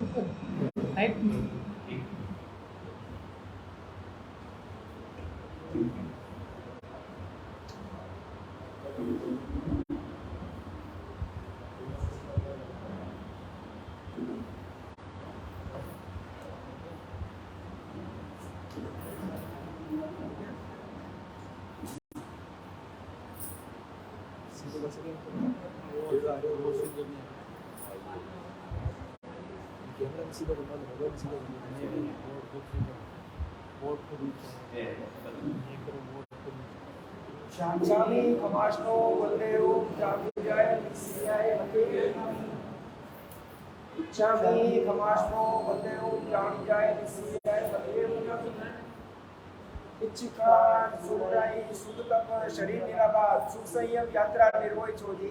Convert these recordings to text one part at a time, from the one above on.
Right. शांचामी खमाशनो वंदेयो जामिजाय सियाय मते इच्छामी खमाशनो वंदेयो जामिजाय सियाय मते इच्छिकार सुराई सुदतप शरीर निराबाद सुख संयम यात्रा निर्वय छोजी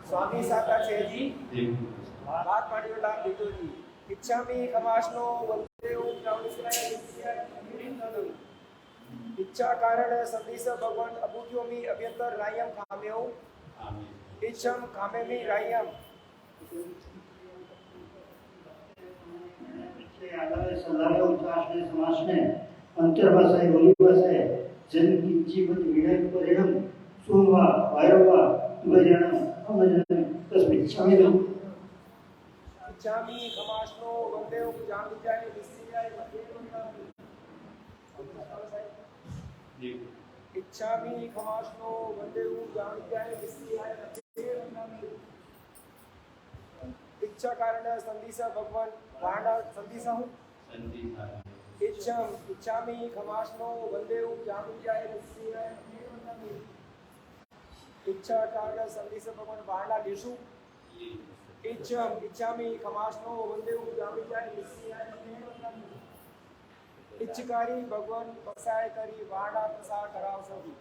स्वामी साका छेजी बात पाड़ीवाला बिजोजी इच्छामी खमाशनो वंदेयो जामिजाय सियाय मते इच्छा कारण संदेश भगवान अबुद्योमी अभ्यंतर रायम खामेओ इच्छम खामेमी रायम इससे आधार सलाहे उच्चारणे समासने अंतर्भाषाए बोलीभाषाए जन किंचित विनय परिणाम सोमवा वायवा तुलजन अमजन तस्मिच्छामि इच्छामी खमाशनो वंदेओ जामिजाय निस्सियाय इच्छामी खमाशनो वंदेओ जामिजाय निस्सियाय इच्छा कारण संदेश भगवान वाणा संदेश हूँ इच्छामी खमाशनो वंदेओ जामिजाय निस्सियाय इच्छा कारण संदेश भगवान वाणा लिशु इच्छामी खमाशनो वंदेओ जामिजाय निस्सियाय इच्छकारी भगवान पसाय करी वाणा पसा कराव सभी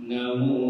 नमो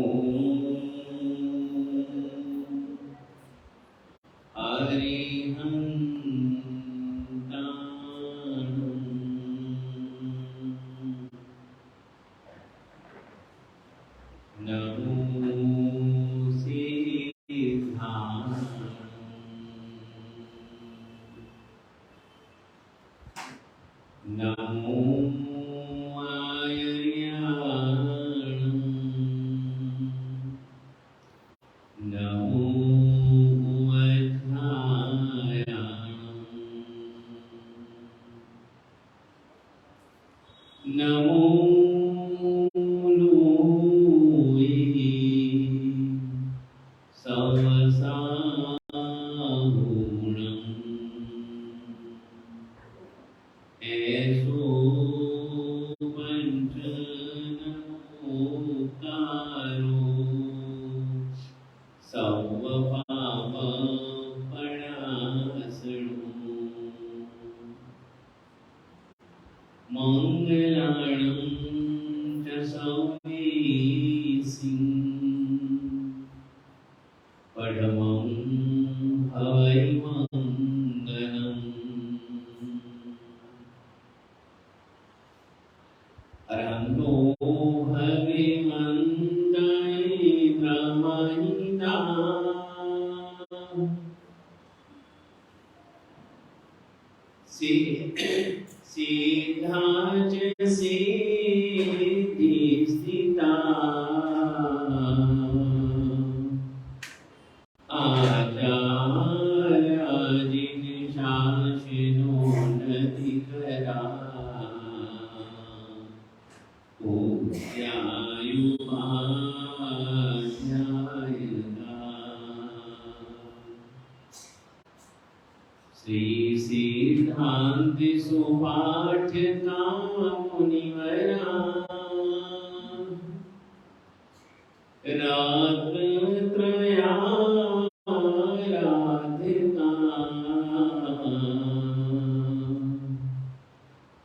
रात्रत्रयाराधिता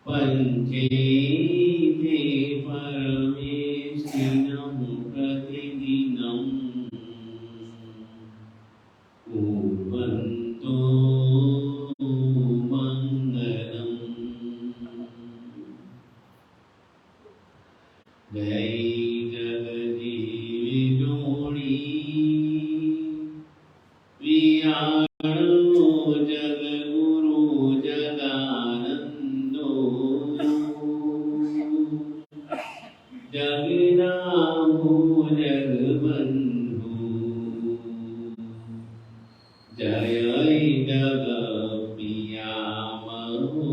पंचेते परमेष्ठिनं प्रतिदिनं कुर्वन्तो मङ्गलम्। जय जगदीशोणी विहारो जगद्गुरु जगानन्दो जगन्नाथो जगबन्धु जय जगप्रिया महो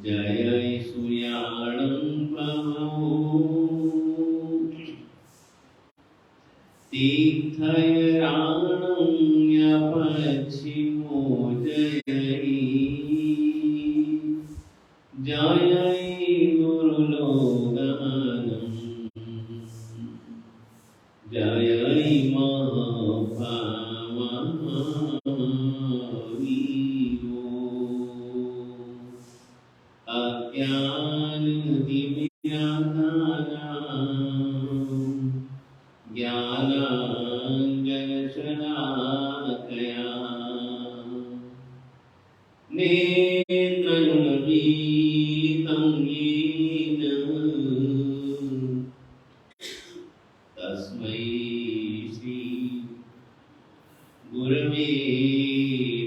जय सूर्याणं प्रभो तीर्थयाणं यपश्चिमो जय गुरुलोगानं जय महाभावीरो अज्ञानतिमिरान्तानां ज्ञानाञ्जनशलाकया नेत्रमीतं येन तस्मै श्री गुरवे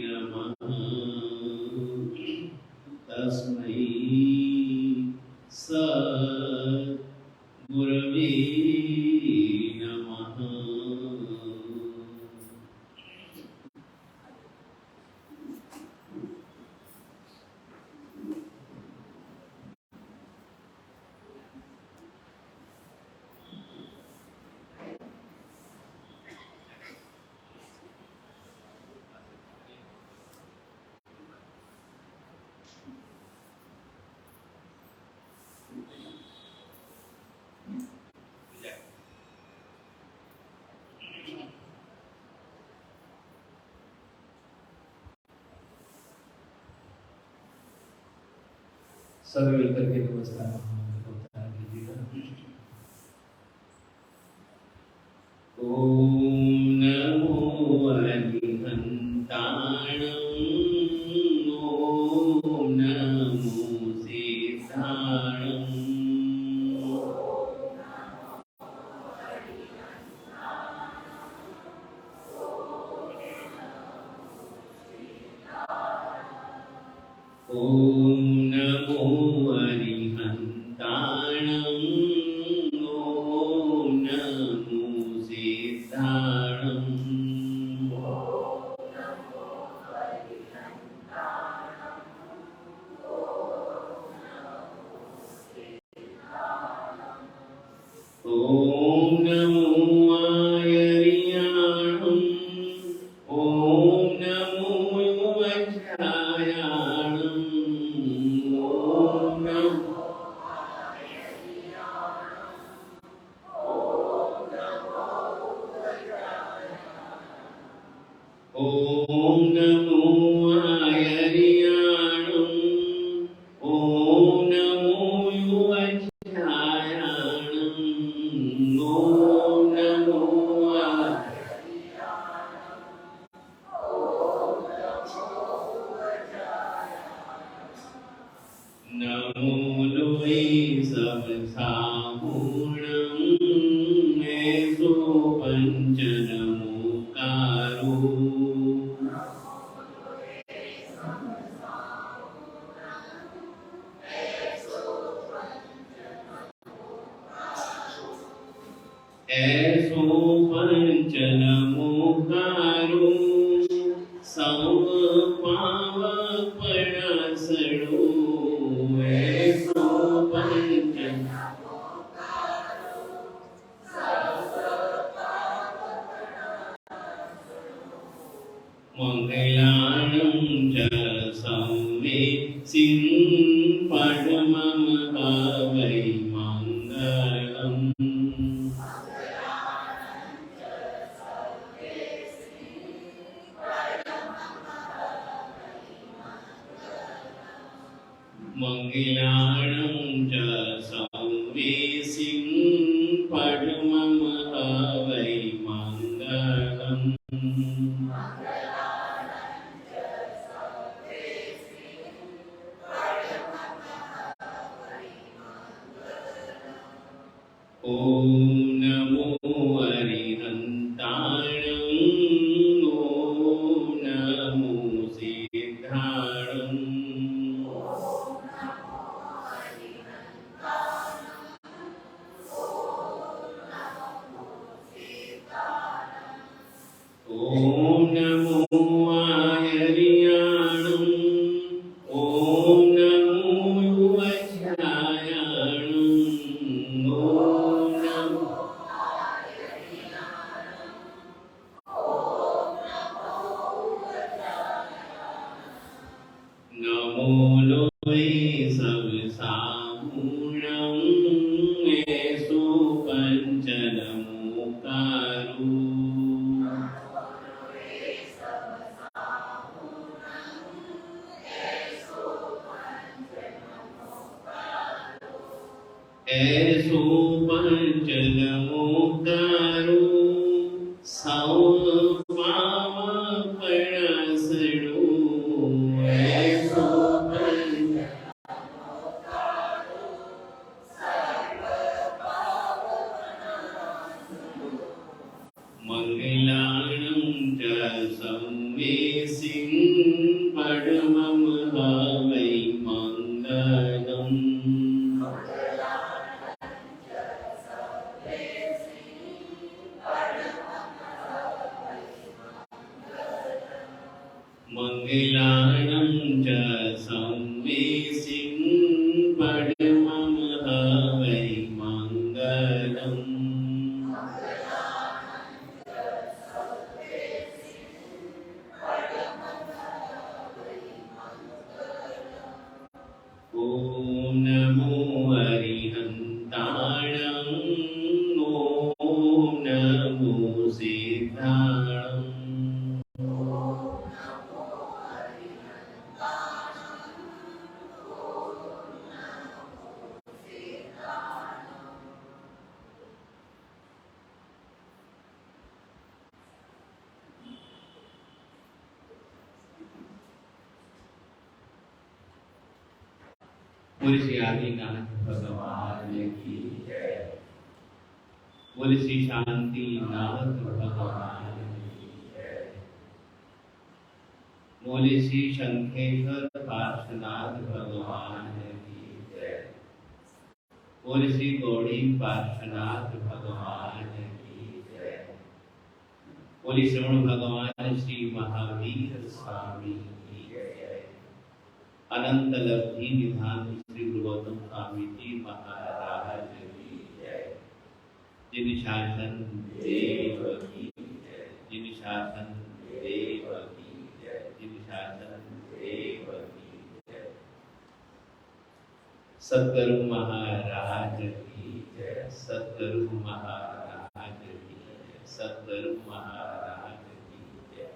नमः। तस्मै सद्गुरवे नमः। सब मिलकर के नमस्कार होता कीजिएगा। ओम नमो अरिहंताणं ओम नमो सिद्धाणं ओम नमो अरिहंताणं ओम नमो सिद्धाणं ओम नमो आयर्याणं ओम नमो वज्रायाणं ओम नमो ओम नमो आयर्याणं ओम नमो वज्रायाणं ओम नमो नमो लोये सब सापूर्णं ऐसो पंच नमोकारो ऐसो पंच नमोकारो समपावक पणासडो ऐसो पंच मंगलानं च संवे परमं हवै मङ्गलम् मंगलाणं च संवेसिं परमं हवै मङ्गलम् ॐ नमो अरिहन्ताणं ॐ नमो सिद्धाणम् ॐ नमो आयर्याणं ॐ नमो युवच्छायाणं ॐ नमो नमो लोय सब सामूणं एषु पञ्चनमोकारो ऐसो पंचनमोकारो सौ पाव पणसड़ो ऐसो मंगलाणं च संवेसिं परमं हवै मङ्गलम् मंगलाणं च संवेसिं परमं हवै मङ्गलम् ॐ नमो अरिहन्ताणं ॐ नमो सिद्धाणम् बोले श्री आदिनाथ भगवान की जय। बोले श्री शांतिनाथ भगवान की जय। बोले श्री शंखेश्वर पार्श्वनाथ भगवान की जय। बोले श्री गौड़ी पार्श्वनाथ भगवान की जय। बोले श्रवण भगवान श्री महावीर स्वामी की जय। अनंत लब्धि निधान श्री गुरुगौतम स्वामी जी महाराज की जय। जिन शासन देव की जय। जिन शासन देव की जय। जिन शासन देव की जय। सतगुरु महाराज की जय। सतगुरु महाराज की जय। सतगुरु महाराज की जय।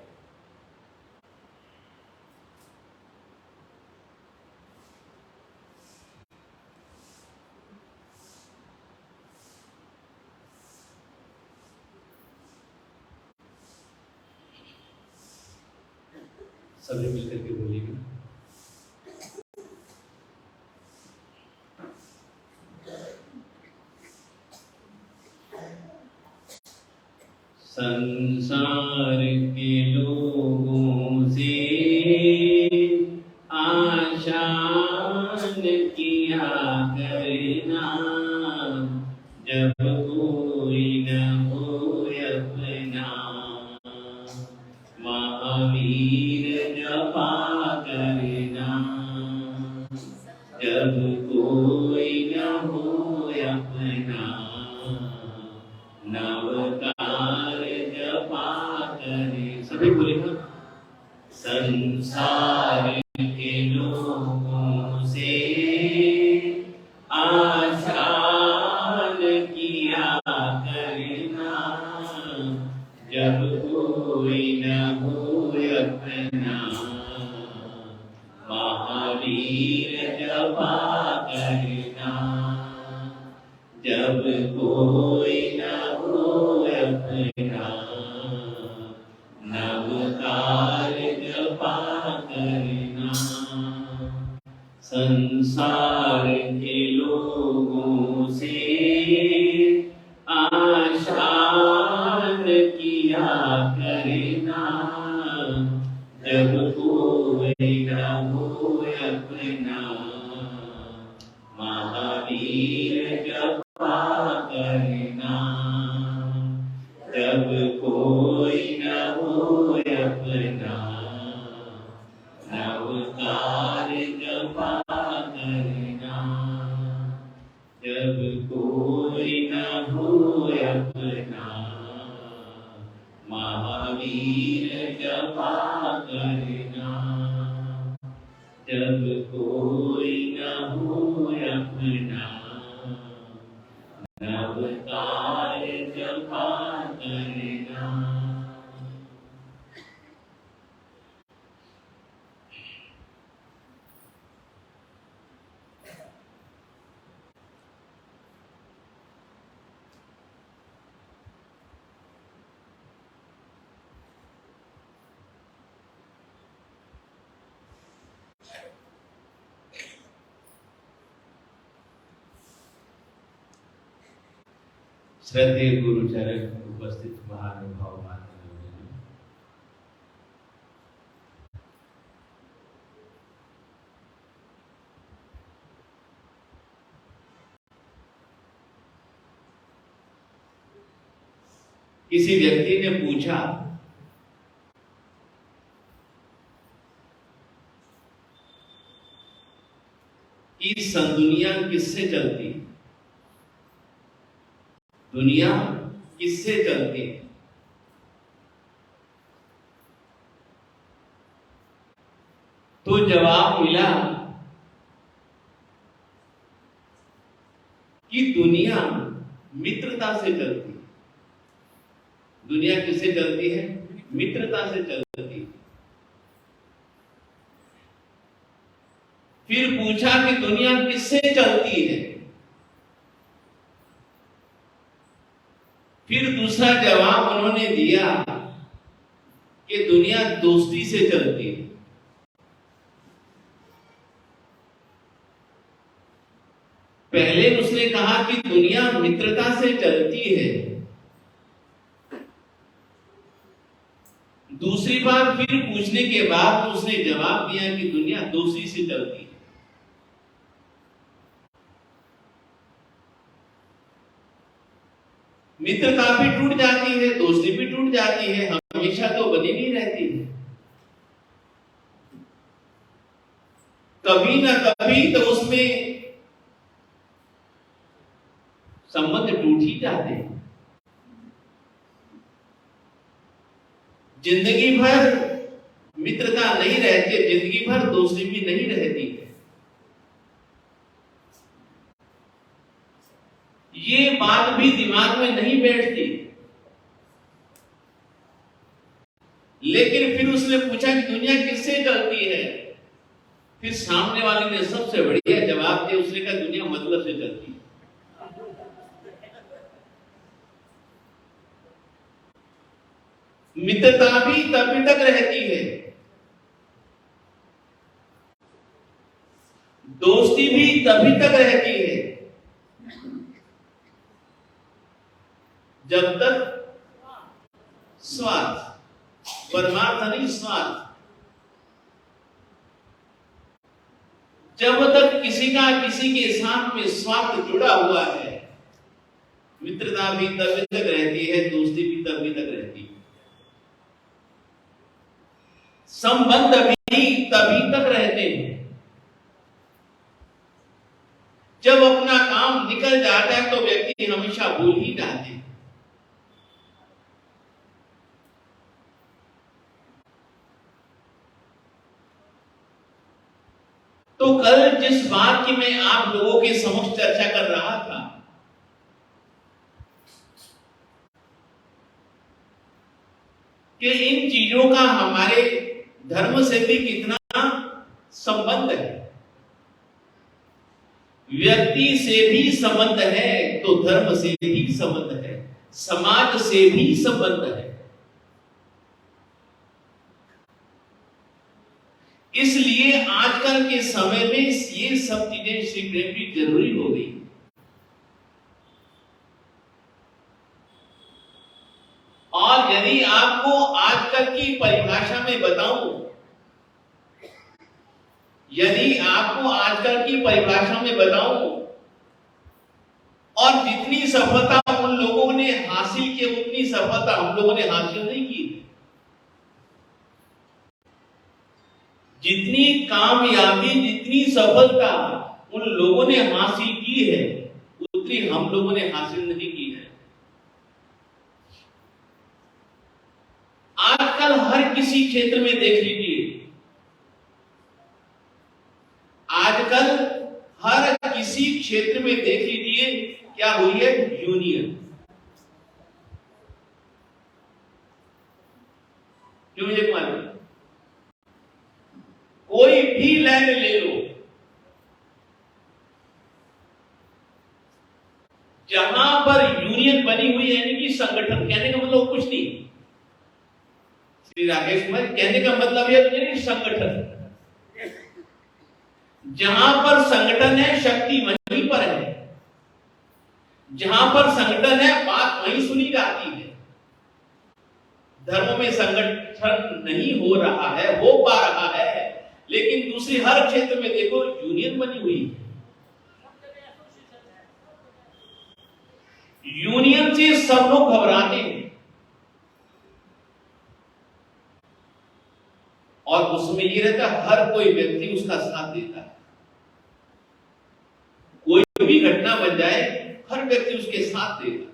सभी मिलकर के बोलिएगा। संसार के लोगों से आशान किया करना, जब कोई न हो अपना महावीर जपा करना। जब कोई न हो अपना नवकार जपा करे। सभी बोलेगा। संसार के लोगों महावीर जपा करना, जब कोई न हो अपना, नवकार जपा करना। संसार के लोगों से आशान किया करना, जब कोई न हो अपना, महावीर जपा करना, जब कोई न हो अपना, नवकार जपा करना, जब कोई न हो अपना, महावीर जपा करना, जब कोई न हो अपना, नवकार जपा करना। श्रद्धेय गुरुचरण उपस्थित महानुभाव माता, किसी व्यक्ति ने पूछा कि दुनिया किससे चलती है? दुनिया किससे चलती है? तो जवाब मिला कि दुनिया मित्रता से चलती है। दुनिया किससे चलती है? मित्रता से चलती है। फिर पूछा कि दुनिया किससे चलती है? फिर दूसरा जवाब उन्होंने दिया कि दुनिया दोस्ती से चलती है। पहले उसने कहा कि दुनिया मित्रता से चलती है, दूसरी बार फिर पूछने के बाद उसने जवाब दिया कि दुनिया दोस्ती से चलती है। मित्रता भी टूट जाती है, दोस्ती भी टूट जाती है, हमेशा तो बनी नहीं रहती है। कभी ना कभी तो उसमें संबंध टूट ही जाते हैं। जिंदगी भर मित्रता नहीं रहती है, जिंदगी भर दोस्ती भी नहीं रहती है। ये बात भी दिमाग में नहीं बैठती। लेकिन फिर उसने पूछा कि दुनिया किससे चलती है? फिर सामने वाले ने सबसे बढ़िया जवाब दिया। उसने कहा दुनिया मतलब से चलती है। मित्रता भी तभी तक रहती है, दोस्ती भी तभी तक रहती है जब तक स्वार्थ, परमार्थ नहीं स्वार्थ, जब तक किसी का किसी के साथ में स्वार्थ जुड़ा हुआ है, मित्रता भी तभी तक रहती है, दोस्ती भी तभी तक रहती है, संबंध भी तभी तक रहते हैं। जब अपना काम निकल जाता है तो व्यक्ति हमेशा भूल ही जाते हैं। तो कल जिस बात की मैं आप लोगों के समक्ष चर्चा कर रहा था, कि इन चीजों का हमारे धर्म से भी कितना संबंध है। व्यक्ति से भी संबंध है तो धर्म से भी संबंध है, समाज से भी संबंध है। इसलिए आजकल के समय में ये सब चीजें सीखने की जरूरी हो गई। और यदि आपको आजकल की परिभाषा में बताऊं, यदि आपको आजकल की परिभाषा में बताऊं, और जितनी सफलता उन लोगों ने हासिल की उतनी सफलता हम लोगों ने हासिल नहीं की। जितनी कामयाबी, जितनी सफलता उन लोगों ने हासिल की है उतनी हम लोगों ने हासिल नहीं की है। आजकल हर किसी क्षेत्र में देख लीजिए, आजकल हर किसी क्षेत्र में देख लीजिए क्या हुई है, यूनियन। क्यों ये मालूम? कोई भी लाइन ले लो, जहां पर यूनियन बनी हुई है, यानी कि संगठन, कहने का मतलब कुछ नहीं, श्री राकेश कुमार, कहने का मतलब यह संगठन। जहां पर संगठन है शक्ति वहीं पर है, जहां पर संगठन है बात वहीं सुनी जाती है। धर्म में संगठन नहीं हो रहा है, हो पा रहा है, लेकिन दूसरी हर क्षेत्र में देखो यूनियन बनी हुई है। यूनियन से सब लोग घबराते हैं और उसमें ये रहता है हर कोई व्यक्ति उसका साथ देता है। कोई भी घटना बन जाए हर व्यक्ति उसके साथ देगा।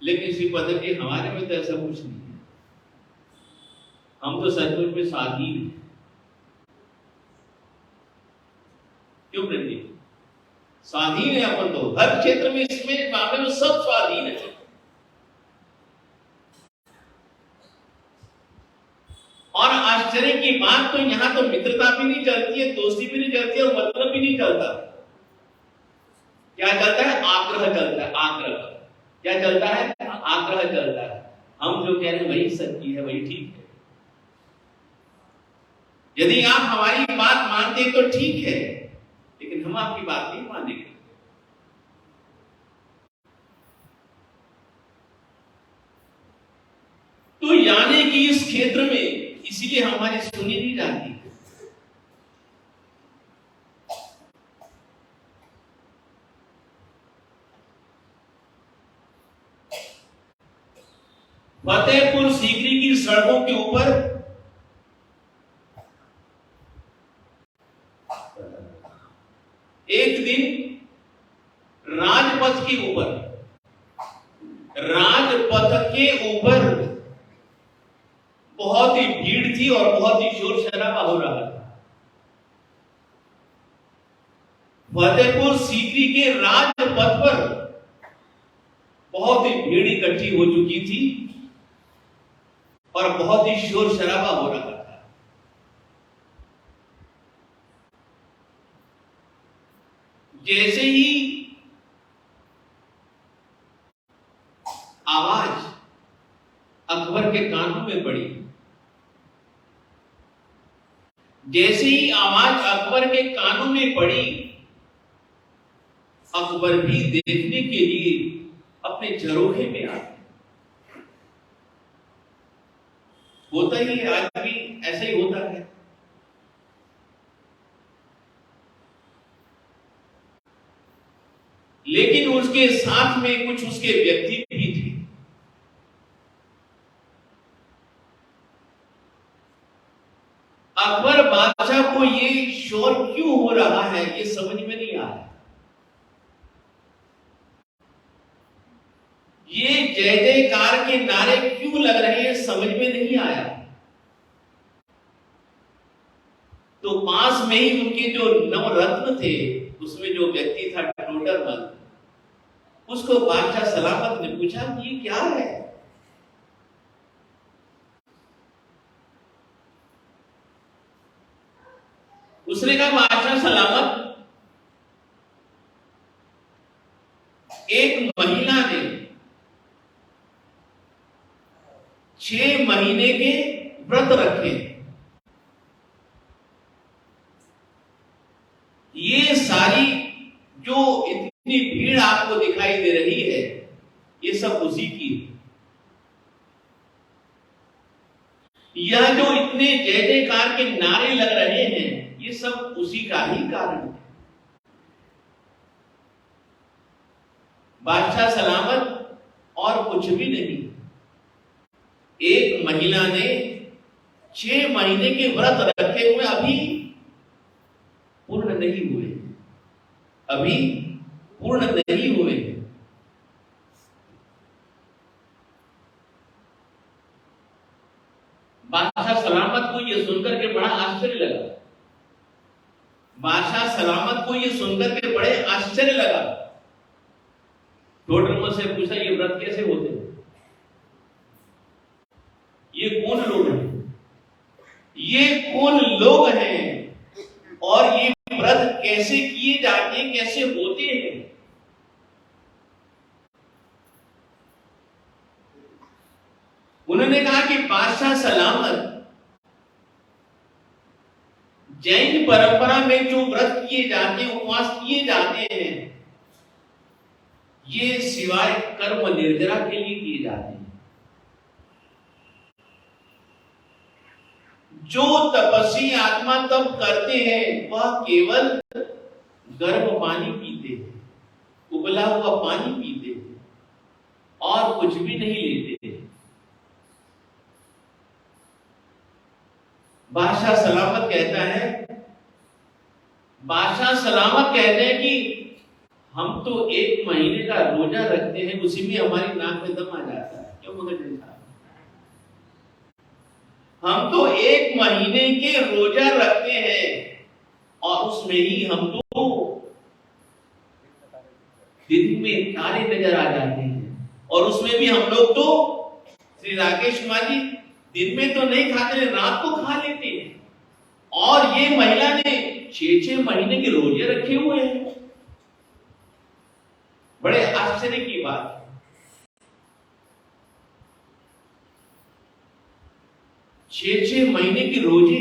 लेकिन श्री पदक जी, हमारे में तो ऐसा कुछ नहीं है। हम तो सचमुच में स्वाधीन हैं। क्यों प्रेम? स्वाधीन है अपन तो हर क्षेत्र में, इसमें मामले में सब स्वाधीन है। और आश्चर्य की बात तो यहां तो मित्रता भी नहीं चलती है, दोस्ती भी नहीं चलती है, और मतलब भी नहीं चलता। क्या चलता है? आग्रह चलता है। आग्रह क्या चलता है? आग्रह चलता है। हम जो कह रहे हैं वही सच्ची है, वही ठीक है। यदि आप हमारी बात मानते तो ठीक है, लेकिन हम आपकी बात नहीं मानेंगे। तो यानी कि इस क्षेत्र में इसीलिए हमारी सुनी नहीं जाती। फतेहपुर सीकरी की सड़कों के ऊपर एक दिन राजपथ के ऊपर बहुत ही भीड़ थी और बहुत ही शोर शराबा हो रहा था। फतेहपुर सीकरी के राजपथ पर बहुत ही भीड़ इकट्ठी हो चुकी थी और बहुत ही शोर शराबा हो रहा था। जैसे ही आवाज अकबर के कानों में पड़ी, जैसे ही आवाज अकबर के कानों में पड़ी, अकबर भी देखने के लिए अपने झरोखे में आ गए। होता ही है, आज भी ऐसा ही होता है। लेकिन उसके साथ में कुछ उसके व्यक्ति भी थे। अकबर बादशाह को ये शोर क्यों हो रहा है ये समझ में नहीं आया। ये जय जयकार के नारे क्यों लग रहे हैं समझ में नहीं आया। तो पास में ही उनके जो नवरत्न थे, उसमें जो व्यक्ति था टोडरमल, उसको बादशाह सलामत ने पूछा कि ये क्या है। उसने कहा बादशाह सलामत, एक महिला ने 6 महीने के व्रत रखे, ये सारी जो इतनी भीड़ आपको दिखाई दे रही है ये सब उसी की है। यह जो इतने जय जयकार के नारे लग रहे हैं ये सब उसी का ही कारण है। बादशाह सलामत और कुछ भी नहीं। एक महिला ने 6 महीने के व्रत रखे हुए अभी पूर्ण नहीं हुए, अभी पूर्ण नहीं हुए। बादशाह सलामत को यह सुनकर के बड़ा आश्चर्य लगा। बादशाह सलामत को यह सुनकर के बड़े आश्चर्य लगा। टोडरमल से पूछा ये व्रत कैसे होते हैं, ये कौन लोग हैं, ये कौन लोग हैं और ये व्रत कैसे किए जाते हैं, कैसे होते हैं। उन्होंने कहा कि बादशाह सलामत, जैन परंपरा में जो व्रत किए जाते हैं, उपवास किए जाते हैं, ये सिवाय कर्म निर्जरा के लिए किए जाते हैं। जो तपस्वी आत्मा तप करते हैं वह केवल गर्म पानी पीते हैं, उबला हुआ पानी पीते हैं और कुछ भी नहीं लेते हैं। बादशाह सलामत कहता है, बादशाह सलामत कहते हैं कि हम तो 1 महीने का रोजा रखते हैं, उसी में हमारी नाक में दम आ जाता है। क्यों मगर साहब, हम तो 1 महीने के रोजा रखते हैं और उसमें ही हम तो दिन में तारे नजर आ जाते हैं, और उसमें भी हम लोग तो श्री राकेश कुमार जी दिन में तो नहीं खाते, रात को खा लेते हैं। और ये महिला ने 6 महीने के रोजे रखे हुए हैं। बड़े आश्चर्य की बात है। 6 महीने के रोजे,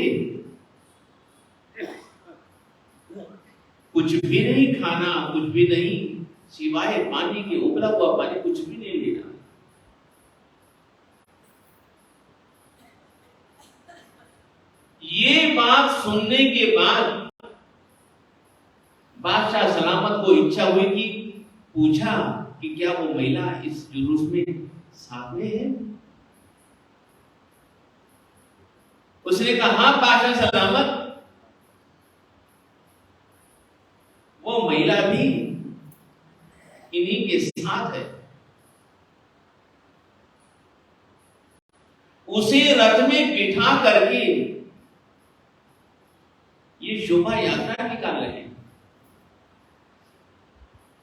कुछ भी नहीं खाना, कुछ भी नहीं सिवाय पानी के, उबला हुआ पानी, कुछ भी नहीं लेना। ये बात सुनने के बाद बादशाह सलामत को इच्छा हुई कि पूछा कि क्या वो महिला इस जुलूस में साथ में है। उसने कहा हाँ बादशाह सलामत, वो महिला भी इन्हीं के साथ है। उसे रथ में बिठा करके ये शोभा यात्रा निकाल रहे हैं,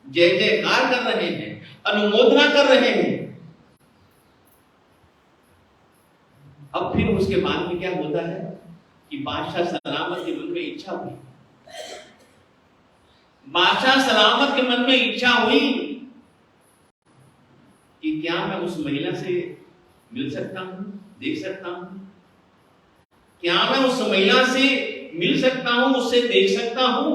जय जयकार कर रहे हैं, अनुमोदना कर रहे हैं। अब फिर उसके बाद में क्या होता है कि बादशाह सलामत के मन में इच्छा हुई, बादशाह सलामत के मन में इच्छा हुई कि क्या मैं उस महिला से मिल सकता हूं, देख सकता हूं, क्या मैं उस महिला से मिल सकता हूं, उससे देख सकता हूं।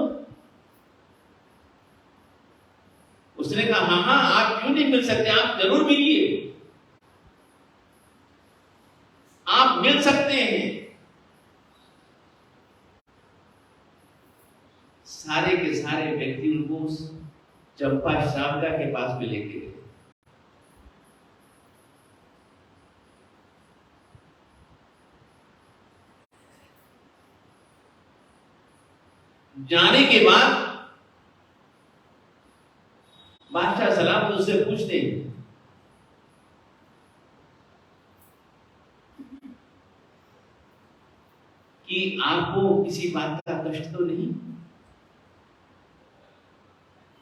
उसने कहा हाँ हाँ, आप क्यों नहीं मिल सकते, आप जरूर मिलिए, आप मिल सकते हैं। सारे के सारे व्यक्ति उनको चंपा श्रावका के पास में लेके गए। जाने के बाद बादशाह सलाम उससे पूछते हैं कि आपको किसी बात का कष्ट तो नहीं,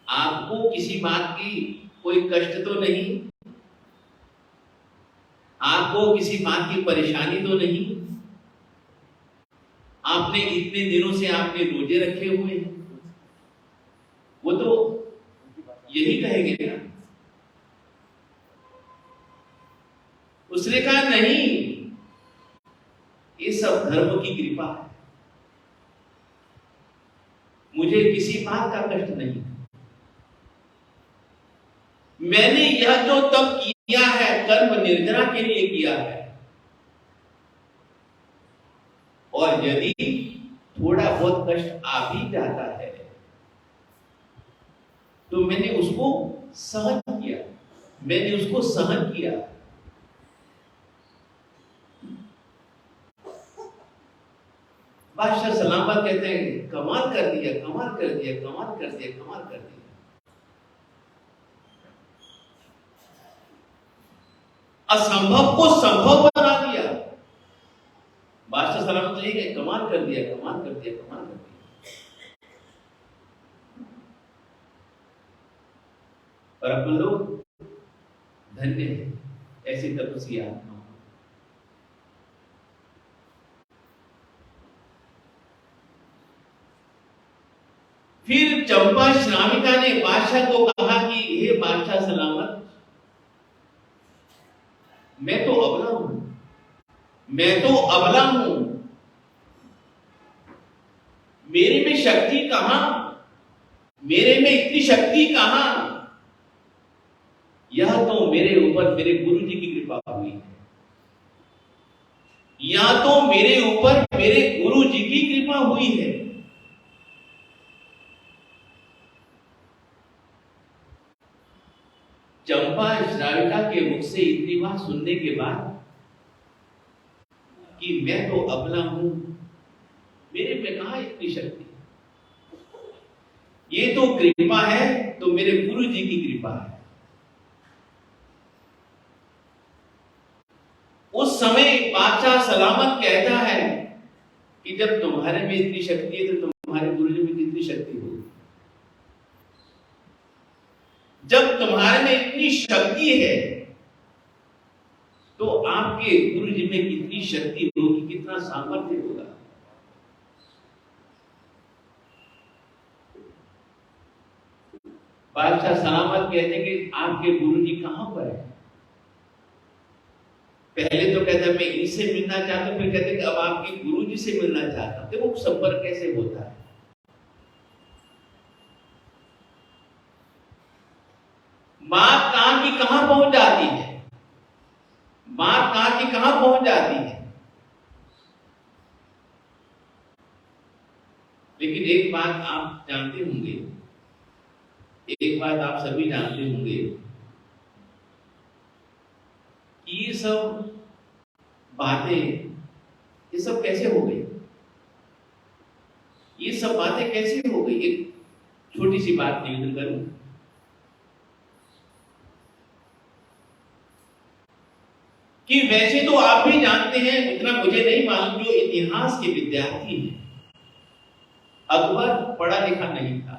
आपको किसी बात की कोई कष्ट तो नहीं, आपको किसी बात की परेशानी तो नहीं। आपने इतने दिनों से आपने रोजे रखे हुए हैं, वो तो यही कहेंगे ना। उसने कहा नहीं, ये सब धर्म की कृपा है, मुझे किसी बात का कष्ट नहीं। मैंने यह जो तप किया है कर्म निर्जरा के लिए किया है, और यदि थोड़ा बहुत कष्ट आ भी जाता है तो मैंने उसको सहन किया, मैंने उसको सहन किया। बादशाह सलामत कहते हैं कमाल कर दिया, कमाल कर दिया, कमाल कर दिया, कमाल कर दिया। असंभव को संभव बना दिया। बादशाह सलामत तो यही कमाल कर दिया, कमाल कर दिया, कमाल कर दिया। और अपन लोग धन्य है ऐसी तपस्वी आत्मा। फिर चंपा श्राविका ने बादशाह को कहा कि हे बादशाह सलामत, मैं तो अबला हूं, मैं तो अबला हूं, मेरे में शक्ति कहां, मेरे में इतनी शक्ति कहां। यह तो मेरे ऊपर मेरे गुरु जी की कृपा हुई है, या तो मेरे ऊपर मेरे गुरु जी की कृपा हुई है। चंपा श्राविका के मुख से इतनी बात सुनने के बाद कि मैं तो अबला हूं, मेरे में कहां इतनी शक्ति, ये तो कृपा है तो मेरे गुरु जी की कृपा है। उस समय बादशाह सलामत कहता है कि जब तुम्हारे में इतनी शक्ति है तो तुम्हारे गुरु जी में कितनी शक्ति होगी। जब तुम्हारे में इतनी शक्ति है तो आपके गुरु जी में कितनी शक्ति होगी, कितना सामर्थ्य होगा। बादशाह सलामत कहते हैं कि आपके गुरु जी कहां पर है। पहले तो कहता मैं इनसे मिलना चाहता हूं, फिर कहते कि अब आपके गुरु जी से मिलना चाहता हूं। देखो संपर्क कैसे होता है। बात कहां की कहां पहुंच जाती है, बात कहां की कहां पहुंच जाती है। लेकिन एक बात आप जानते होंगे, एक बात आप सभी जानते होंगे कि ये सब बातें, ये सब कैसे हो गई, ये सब बातें कैसे हो गई। एक छोटी सी बात निवेदन करूं कि वैसे तो आप भी जानते हैं, इतना मुझे नहीं मालूम, जो इतिहास के विद्यार्थी हैं, अकबर पढ़ा लिखा नहीं था,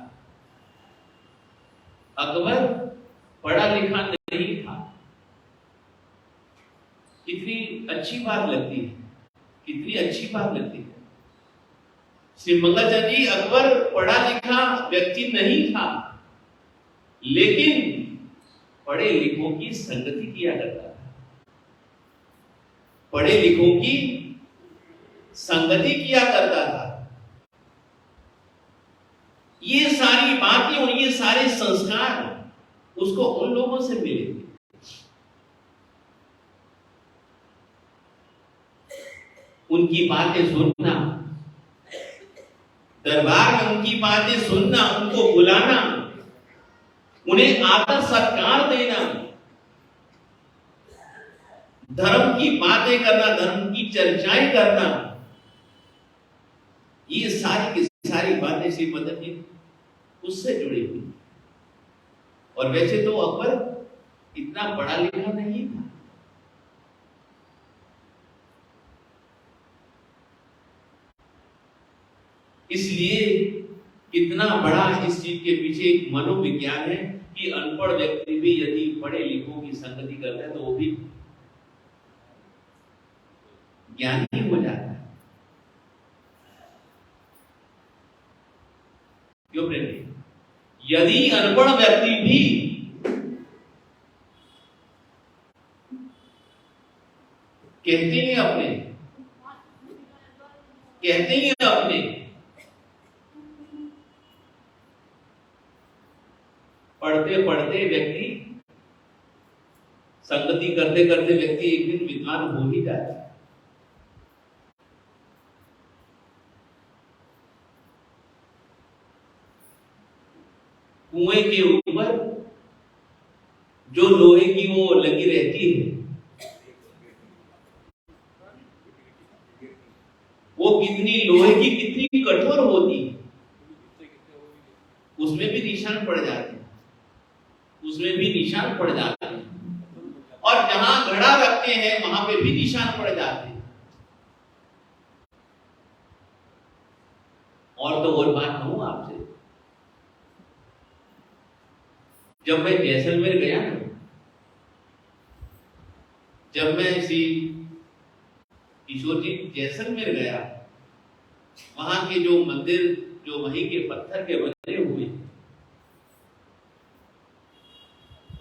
अकबर पढ़ा लिखा नहीं था। कितनी अच्छी बात लगती है, कितनी अच्छी बात लगती है। श्री मंगलाचार्य अकबर पढ़ा लिखा व्यक्ति नहीं था, लेकिन पढ़े लिखों की संगति किया करता था, पढ़े लिखों की संगति किया करता था। ये सारी बातें और ये सारे संस्कार उसको उन लोगों से मिले थे। उनकी बातें सुनना, दरबार में उनकी बातें सुनना, उनको बुलाना, उन्हें आदर सत्कार देना, धर्म की बातें करना, धर्म की चर्चाएं करना, ये सारी की सारी बातें श्री मदन जी उससे जुड़ी हुई। और वैसे तो अकबर इतना पढ़ा लिखा नहीं था, इसलिए कितना बड़ा इस चीज के पीछे एक मनोविज्ञान है कि अनपढ़ व्यक्ति भी यदि पढ़े लिखों की संगति करता है तो वो भी ज्ञानी हो जाता है। क्यों प्रेम जी? यदि अनपढ़ व्यक्ति भी कहते हैं अपने पढ़ते पढ़ते व्यक्ति, संगति करते करते व्यक्ति एक दिन विद्वान हो ही जाता है। कुएं के ऊपर जो लोहे की वो लगी रहती है, वो कितनी लोहे की कितनी कठोर होती है, उसमें भी निशान पड़ जाते हैं, उसमें भी निशान पड़ जाते हैं। और जहां घड़ा रखते हैं वहां पे भी निशान पड़ जाते हैं। और तो और बात कहूं आपसे, जब मैं जैसलमेर गया ना, जब मैं श्री किशोर जी जैसलमेर गया, वहां के जो मंदिर जो वहीं के पत्थर के बने हुए,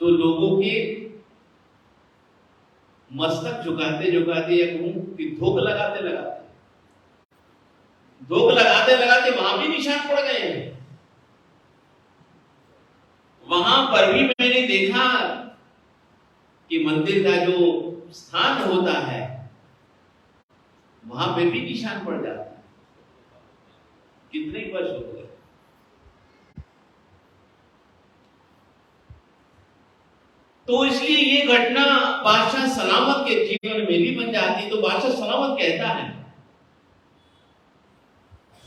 तो लोगों के मस्तक झुकाते झुकाते या कहूं कि धोख लगाते लगाते वहां भी निशान पड़ गए हैं। वहां पर भी मैंने देखा कि मंदिर का जो स्थान होता है वहां पे भी निशान पड़ जाता है। कितने वर्ष हो गए। तो इसलिए ये घटना बादशाह सलामत के जीवन में भी बन जाती। तो बादशाह सलामत कहता है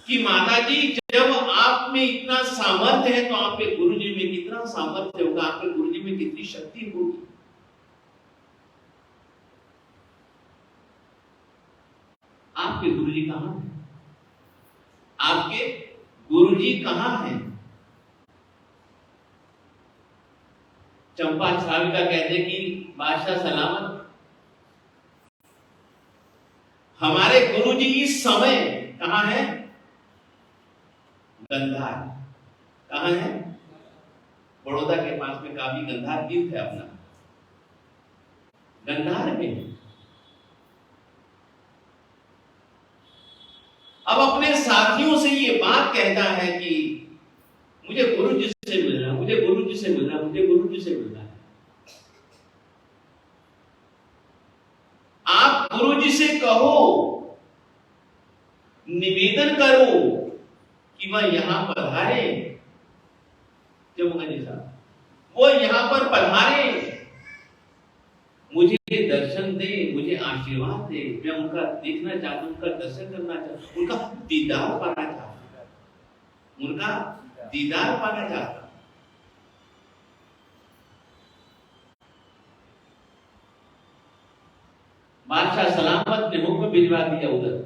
कि माता जी, जब आप में इतना सामर्थ्य है तो आपके गुरुजी में कितना सामर्थ्य होगा, आपके गुरुजी में कितनी शक्ति होगी। आपके गुरुजी कहां हैं? आपके गुरुजी कहां हैं? चंपा श्राविका कहते कि बादशाह सलामत, हमारे गुरुजी इस समय कहां है? गंधार। कहां है? बड़ौदा के पास में काफी गंधार तीर्थ है अपना, गंधार में। अब अपने साथियों से ये बात कहता है कि मुझे गुरुजी से मिलना, मुझे गुरुजी से मिलना, मुझे गुरुजी से मिलना है। आप गुरुजी से कहो, निवेदन करो कि वह यहां पधारे। जमुना जी साहब, वो यहां पर पधारे, मुझे दर्शन दे, मुझे आशीर्वाद दे। मैं उनका देखना चाहता हूं, उनका दर्शन करना चाहता हूं, उनका दीदार पाना चाहता हूं, उनका दीदार पाना चाहता हूं। बादशाह सलामत ने हुक्म भिजवा दिया उधर।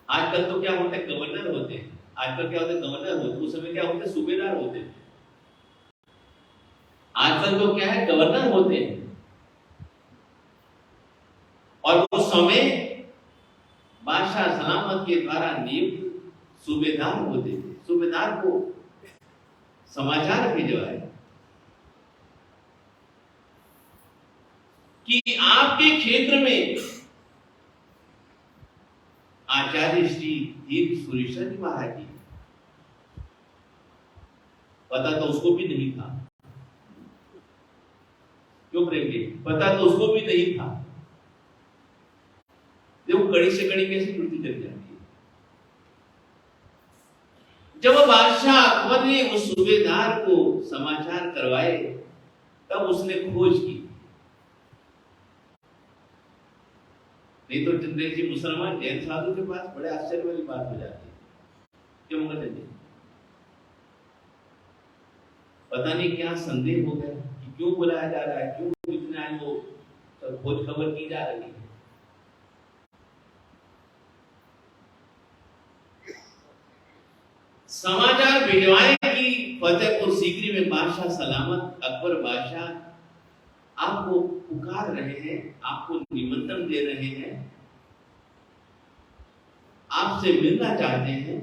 आजकल तो क्या होते हैं, गवर्नर होते हैं। आजकल क्या होते हैं, गवर्नर होते हैं। उस समय क्या होते हैं, सूबेदार होते हैं। आजकल तो क्या है, गवर्नर होते हैं। और उस समय बादशाह सलामत के द्वारा नियुक्त सूबेदार होते थे। सूबेदार को समाचार भिजवाए कि आपके क्षेत्र में आचार्य श्री धीर सुरेश्वर जी महाराज जी, पता तो उसको भी नहीं था। क्यों प्रेम जी? पता तो उसको भी नहीं था। देखो कड़ी से कड़ी कैसे जुड़ती चली जाती है। जब बादशाह अकबर ने उस सूबेदार को समाचार करवाए, तब उसने खोज की। नहीं तो चंद्रेश जी मुसलमान जैन साधु के पास बड़े आश्चर्य वाली बात हो जाती है। क्यों मंगल जी? पता नहीं क्या संदेह हो गया कि क्यों बुलाया जा रहा है, क्यों इतना वो सब खोज खबर की जा रही है। समाचार भिजवाए कि फतेहपुर सीकरी में बादशाह सलामत अकबर बादशाह आपको पुकार रहे हैं, आपको निमंत्रण दे रहे हैं आपसे मिलना चाहते हैं,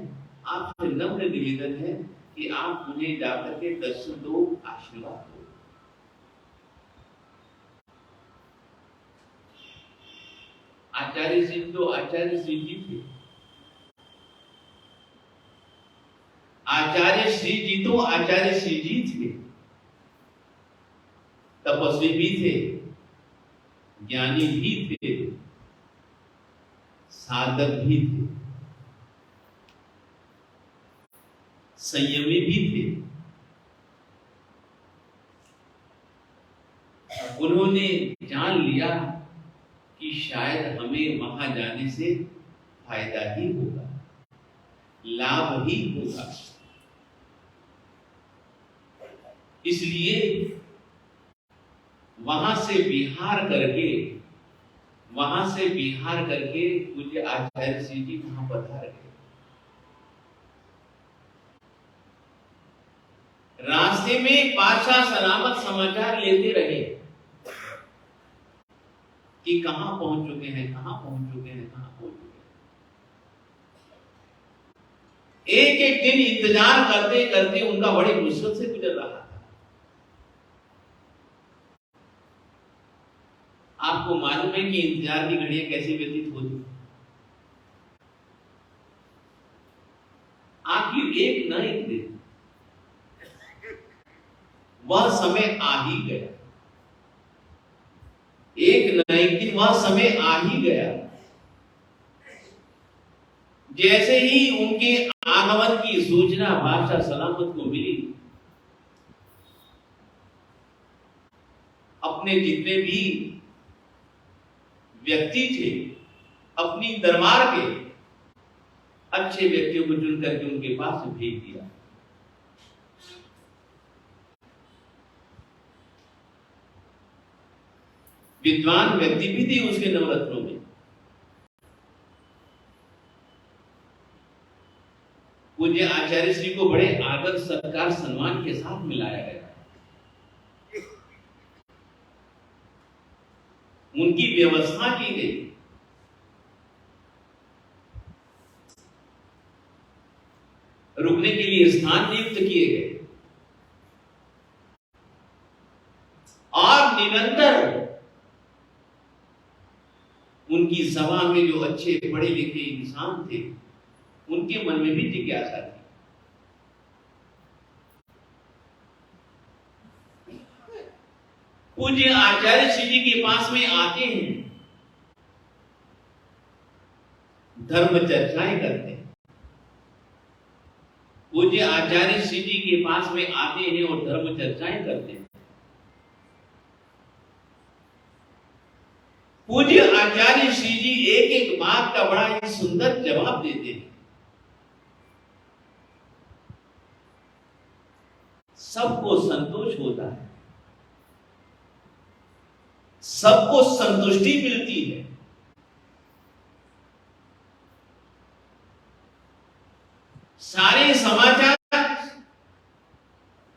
आपसे नम्र निवेदन है कि आप उन्हें जाकर के दर्शन दो, आशीर्वाद दो। आचार्य श्री तो आचार्य श्री जी थे, आचार्य श्री जी तो आचार्य श्री जी थे, तपस्वी भी थे, ज्ञानी भी थे, साधक भी थे, संयमी भी थे। उन्होंने जान लिया कि शायद हमें वहां जाने से फायदा ही होगा, लाभ ही होगा, इसलिए वहां से विहार करके पूज्य आचार्य श्री जी वहां पधार गए। रास्ते में बादशाह सलामत समाचार लेते रहे कि कहां पहुंच चुके हैं, कहां पहुंच चुके हैं, कहां पहुंच चुके हैं। एक एक दिन इंतजार करते करते उनका बड़ी मुश्किल से गुजर रहा था। आपको मालूम है कि इंतजार की घड़ियां कैसे व्यतीत होती, आखिर एक न एक दिन वह समय आ ही गया, एक न एक दिन वह समय आ ही गया। जैसे ही उनके आगमन की सूचना बादशाह सलामत को मिली, अपने जितने भी व्यक्ति थे, अपनी दरबार के अच्छे व्यक्तियों को चुन करके उनके पास भेज दिया। विद्वान व्यक्ति भी थे उसके नवरत्नों में। पूज्य आचार्य श्री को बड़े आदर सत्कार सम्मान के साथ मिलाया गया, उनकी व्यवस्था की गई। रुकने के लिए स्थान नियुक्त किए गए और निरंतर उनकी सभा में जो अच्छे पढ़े लिखे इंसान थे उनके मन में भी जिज्ञासा थी। पूज्य आचार्य श्री जी के पास में आते हैं, धर्म चर्चाएं करते हैं। पूज्य आचार्य श्री जी के पास में आते हैं और धर्म चर्चाएं करते हैं। पूज्य आचार्य श्री जी एक एक बात का बड़ा ही सुंदर जवाब देते हैं। सबको संतोष होता है, सबको संतुष्टि मिलती है। सारे समाचार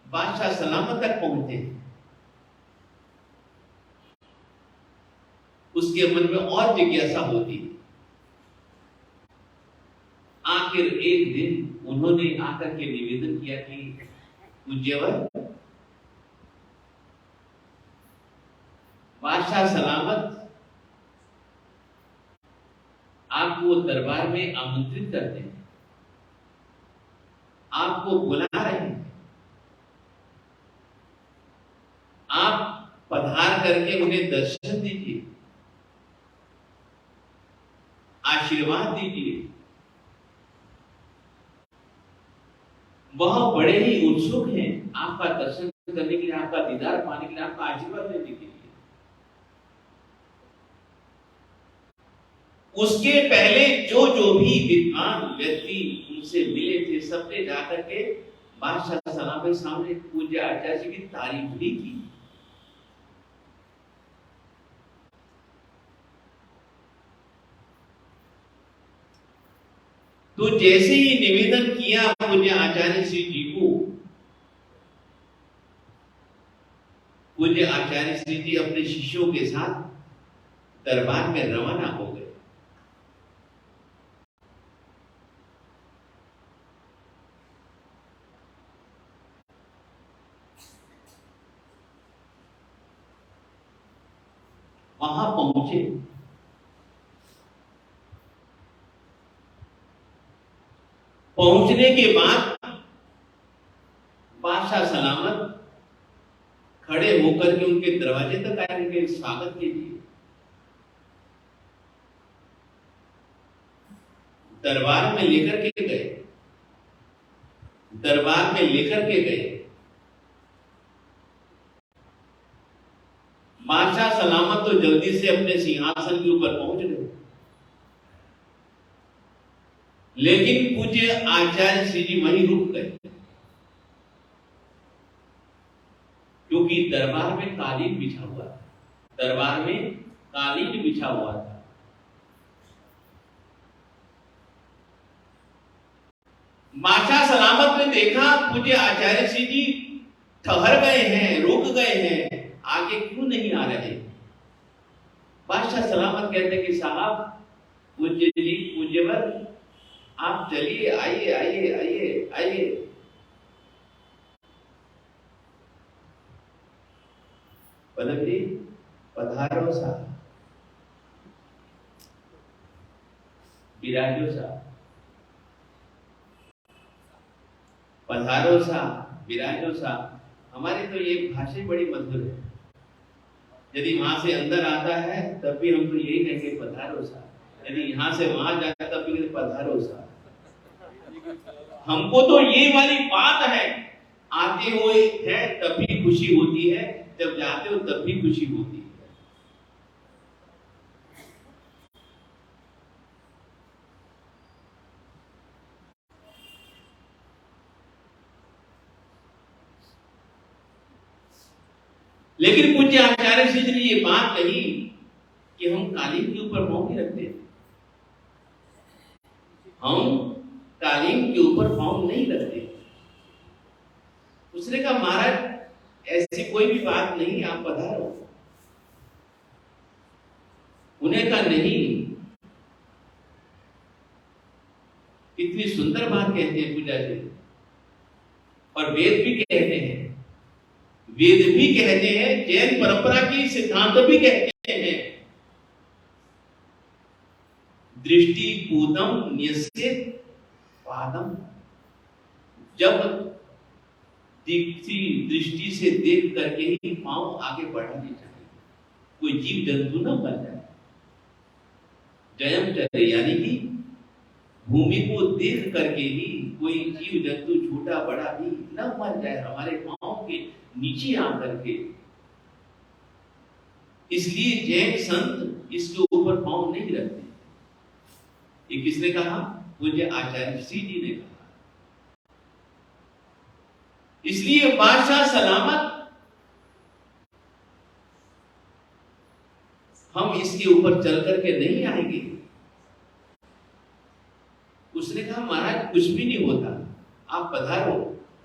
बादशाह सलामत तक पहुंचते हैं। उसके मन में और जिज्ञासा होती है। आखिर एक दिन उन्होंने आकर के निवेदन किया कि पूज्यवर, बादशाह सलामत आपको दरबार में आमंत्रित करते हैं, आपको बुला रहे हैं, आप पधार करके उन्हें दर्शन दीजिए, आशीर्वाद दीजिए। वह बड़े ही उत्सुक हैं आपका दर्शन करने के लिए, आपका दीदार पाने के लिए, आपका आशीर्वाद लेने के लिए। उसके पहले जो जो भी विद्वान व्यक्ति उनसे मिले थे, सबने जाकर के बादशाह सलामत के सामने पूज्य आचार्य जी की तारीफ भी की। तो जैसे ही निवेदन किया पूज्य आचार्य श्री जी को, पूज्य आचार्य श्री जी अपने शिष्यों के साथ दरबार में रवाना हो गए। पहुंचने के बाद बादशाह सलामत खड़े होकर के उनके दरवाजे तक आए, उनके स्वागत के लिए दरबार में लेकर के गए, दरबार में लेकर के गए। बादशाह सलामत तो जल्दी से अपने सिंहासन के ऊपर पहुंच गए, लेकिन पूज्य आचार्य श्री जी वहीं रुक गए, क्योंकि दरबार में कालीन बिछा हुआ था। दरबार में कालीन बिछा हुआ था। बादशाह सलामत ने देखा पूज्य आचार्य श्री जी ठहर गए हैं, रुक गए हैं, आगे क्यों नहीं आ रहे। बादशाह सलामत कहते कि साहब, पूज्य जी, पूज्यवर, आप चलिए, आइए आइए आइए आइए। पदम जी पधारो साहब, विराजो साहब, पधारो साहब, विराजो साहब। हमारी तो ये भाषा बड़ी मधुर है। यदि वहां से अंदर आता है तब भी हम तो यही कहेंगे पधारो साहब, यदि यहां से वहां जाता तब भी पधारो साहब। हमको तो ये वाली बात है, आते हुए है तब भी खुशी होती है, जब जाते हो तब भी खुशी होती है। लेकिन पूज्य आचार्य श्री जी ने ये बात कही कि हम कालीन के ऊपर पांव नहीं रखते, हम कालीन के ऊपर पांव नहीं रखते। उसने कहा महाराज ऐसी कोई भी बात नहीं, आप पधारो। उन्हें कहा नहीं, इतनी सुंदर बात कहते हैं पूजा जी, और वेद भी कहते हैं, वेद भी कहते हैं, जैन परंपरा की सिद्धांत भी कहते हैं, दृष्टि पूतम न्यस्येत् पादम। जब दृष्टि से देख करके ही पांव आगे बढ़ाने चाहिए, कोई जीव जंतु न मर जाए। जयम चले यानी कि भूमि को देख करके ही कोई जीव जंतु छोटा बड़ा भी न मर जाए हमारे पांव के नीचे आकर के। इसलिए जैन संत इसके ऊपर पांव नहीं रखते। ये किसने कहा? पूज्य आचार्य श्री जी ने कहा। इसलिए बादशाह सलामत हम इसके ऊपर चल करके नहीं आएंगे। उसने कहा महाराज कुछ भी नहीं होता, आप पधारो।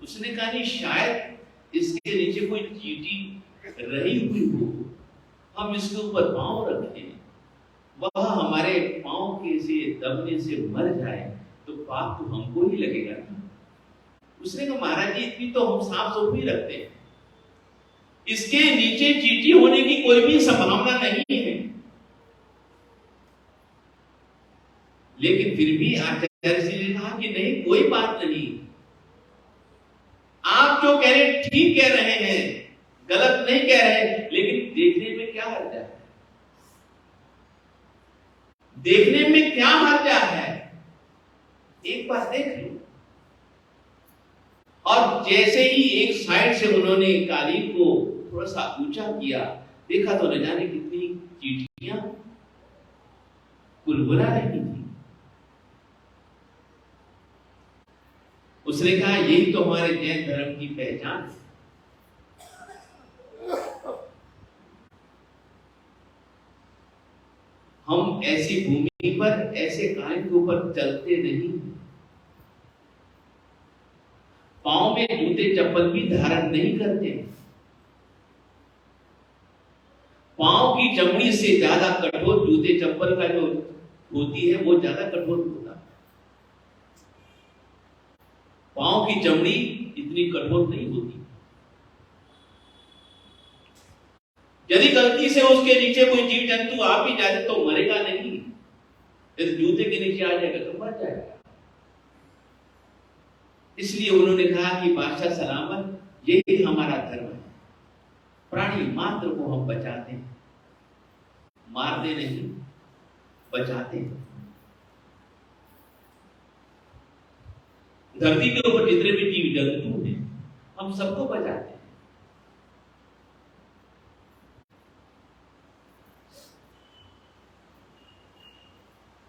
उसने कहा नहीं, शायद इसके नीचे कोई चींटी रही हुई हो, हम इसके ऊपर पांव रखें, वह हमारे पांव के से दबने से मर जाए तो पाप तो हमको ही लगेगा ना। उसने कहा महाराज जी इतनी तो हम साफ सुथरी रखते हैं, इसके नीचे चींटी होने की कोई भी संभावना नहीं है। लेकिन फिर भी आचार्य जी ने कहा कि नहीं, कोई बात नहीं, आप जो कह रहे ठीक कह रहे हैं, गलत नहीं कह रहे, लेकिन देखने में क्या हर्जा है? देखने में क्या हर्जा है? एक बार देख लो। और जैसे ही एक साइड से उन्होंने कालीन को थोड़ा सा ऊंचा किया, देखा तो न जाने कितनी चींटियां कुलबुला रही थी। उसने कहा यही तो हमारे जैन धर्म की पहचान है। हम ऐसी भूमि पर ऐसे कालीन के ऊपर चलते नहीं, पांव में जूते चप्पल भी धारण नहीं करते। पांव की चमड़ी से ज्यादा कठोर जूते चप्पल का जो होती है वो ज्यादा कठोर होता है। पांव की चमड़ी इतनी कठोर नहीं होती। यदि गलती से उसके नीचे कोई जीव जंतु आ भी जाए तो मरेगा नहीं, यदि जूते के नीचे आ जाएगा तो मर जाएगा। इसलिए उन्होंने कहा कि बादशाह सलामत, यही हमारा धर्म है। प्राणी मात्र को हम बचाते हैं, मारते नहीं, बचाते हैं। धरती के ऊपर जितने भी जीव जंतु हैं, हम सबको बचाते हैं।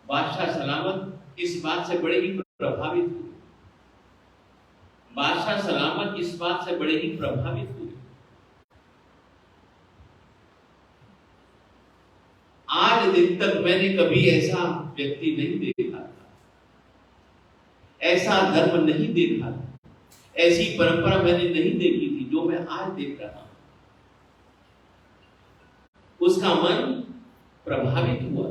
बादशाह सलामत इस बात से बड़े ही प्रभावित हुए। बादशाह सलामत इस बात से बड़े ही प्रभावित हुए। आज दिन तक मैंने कभी ऐसा व्यक्ति नहीं देखा था, ऐसा धर्म नहीं देखा था, ऐसी परंपरा मैंने नहीं देखी थी जो मैं आज देख रहा हूं। उसका मन प्रभावित हुआ।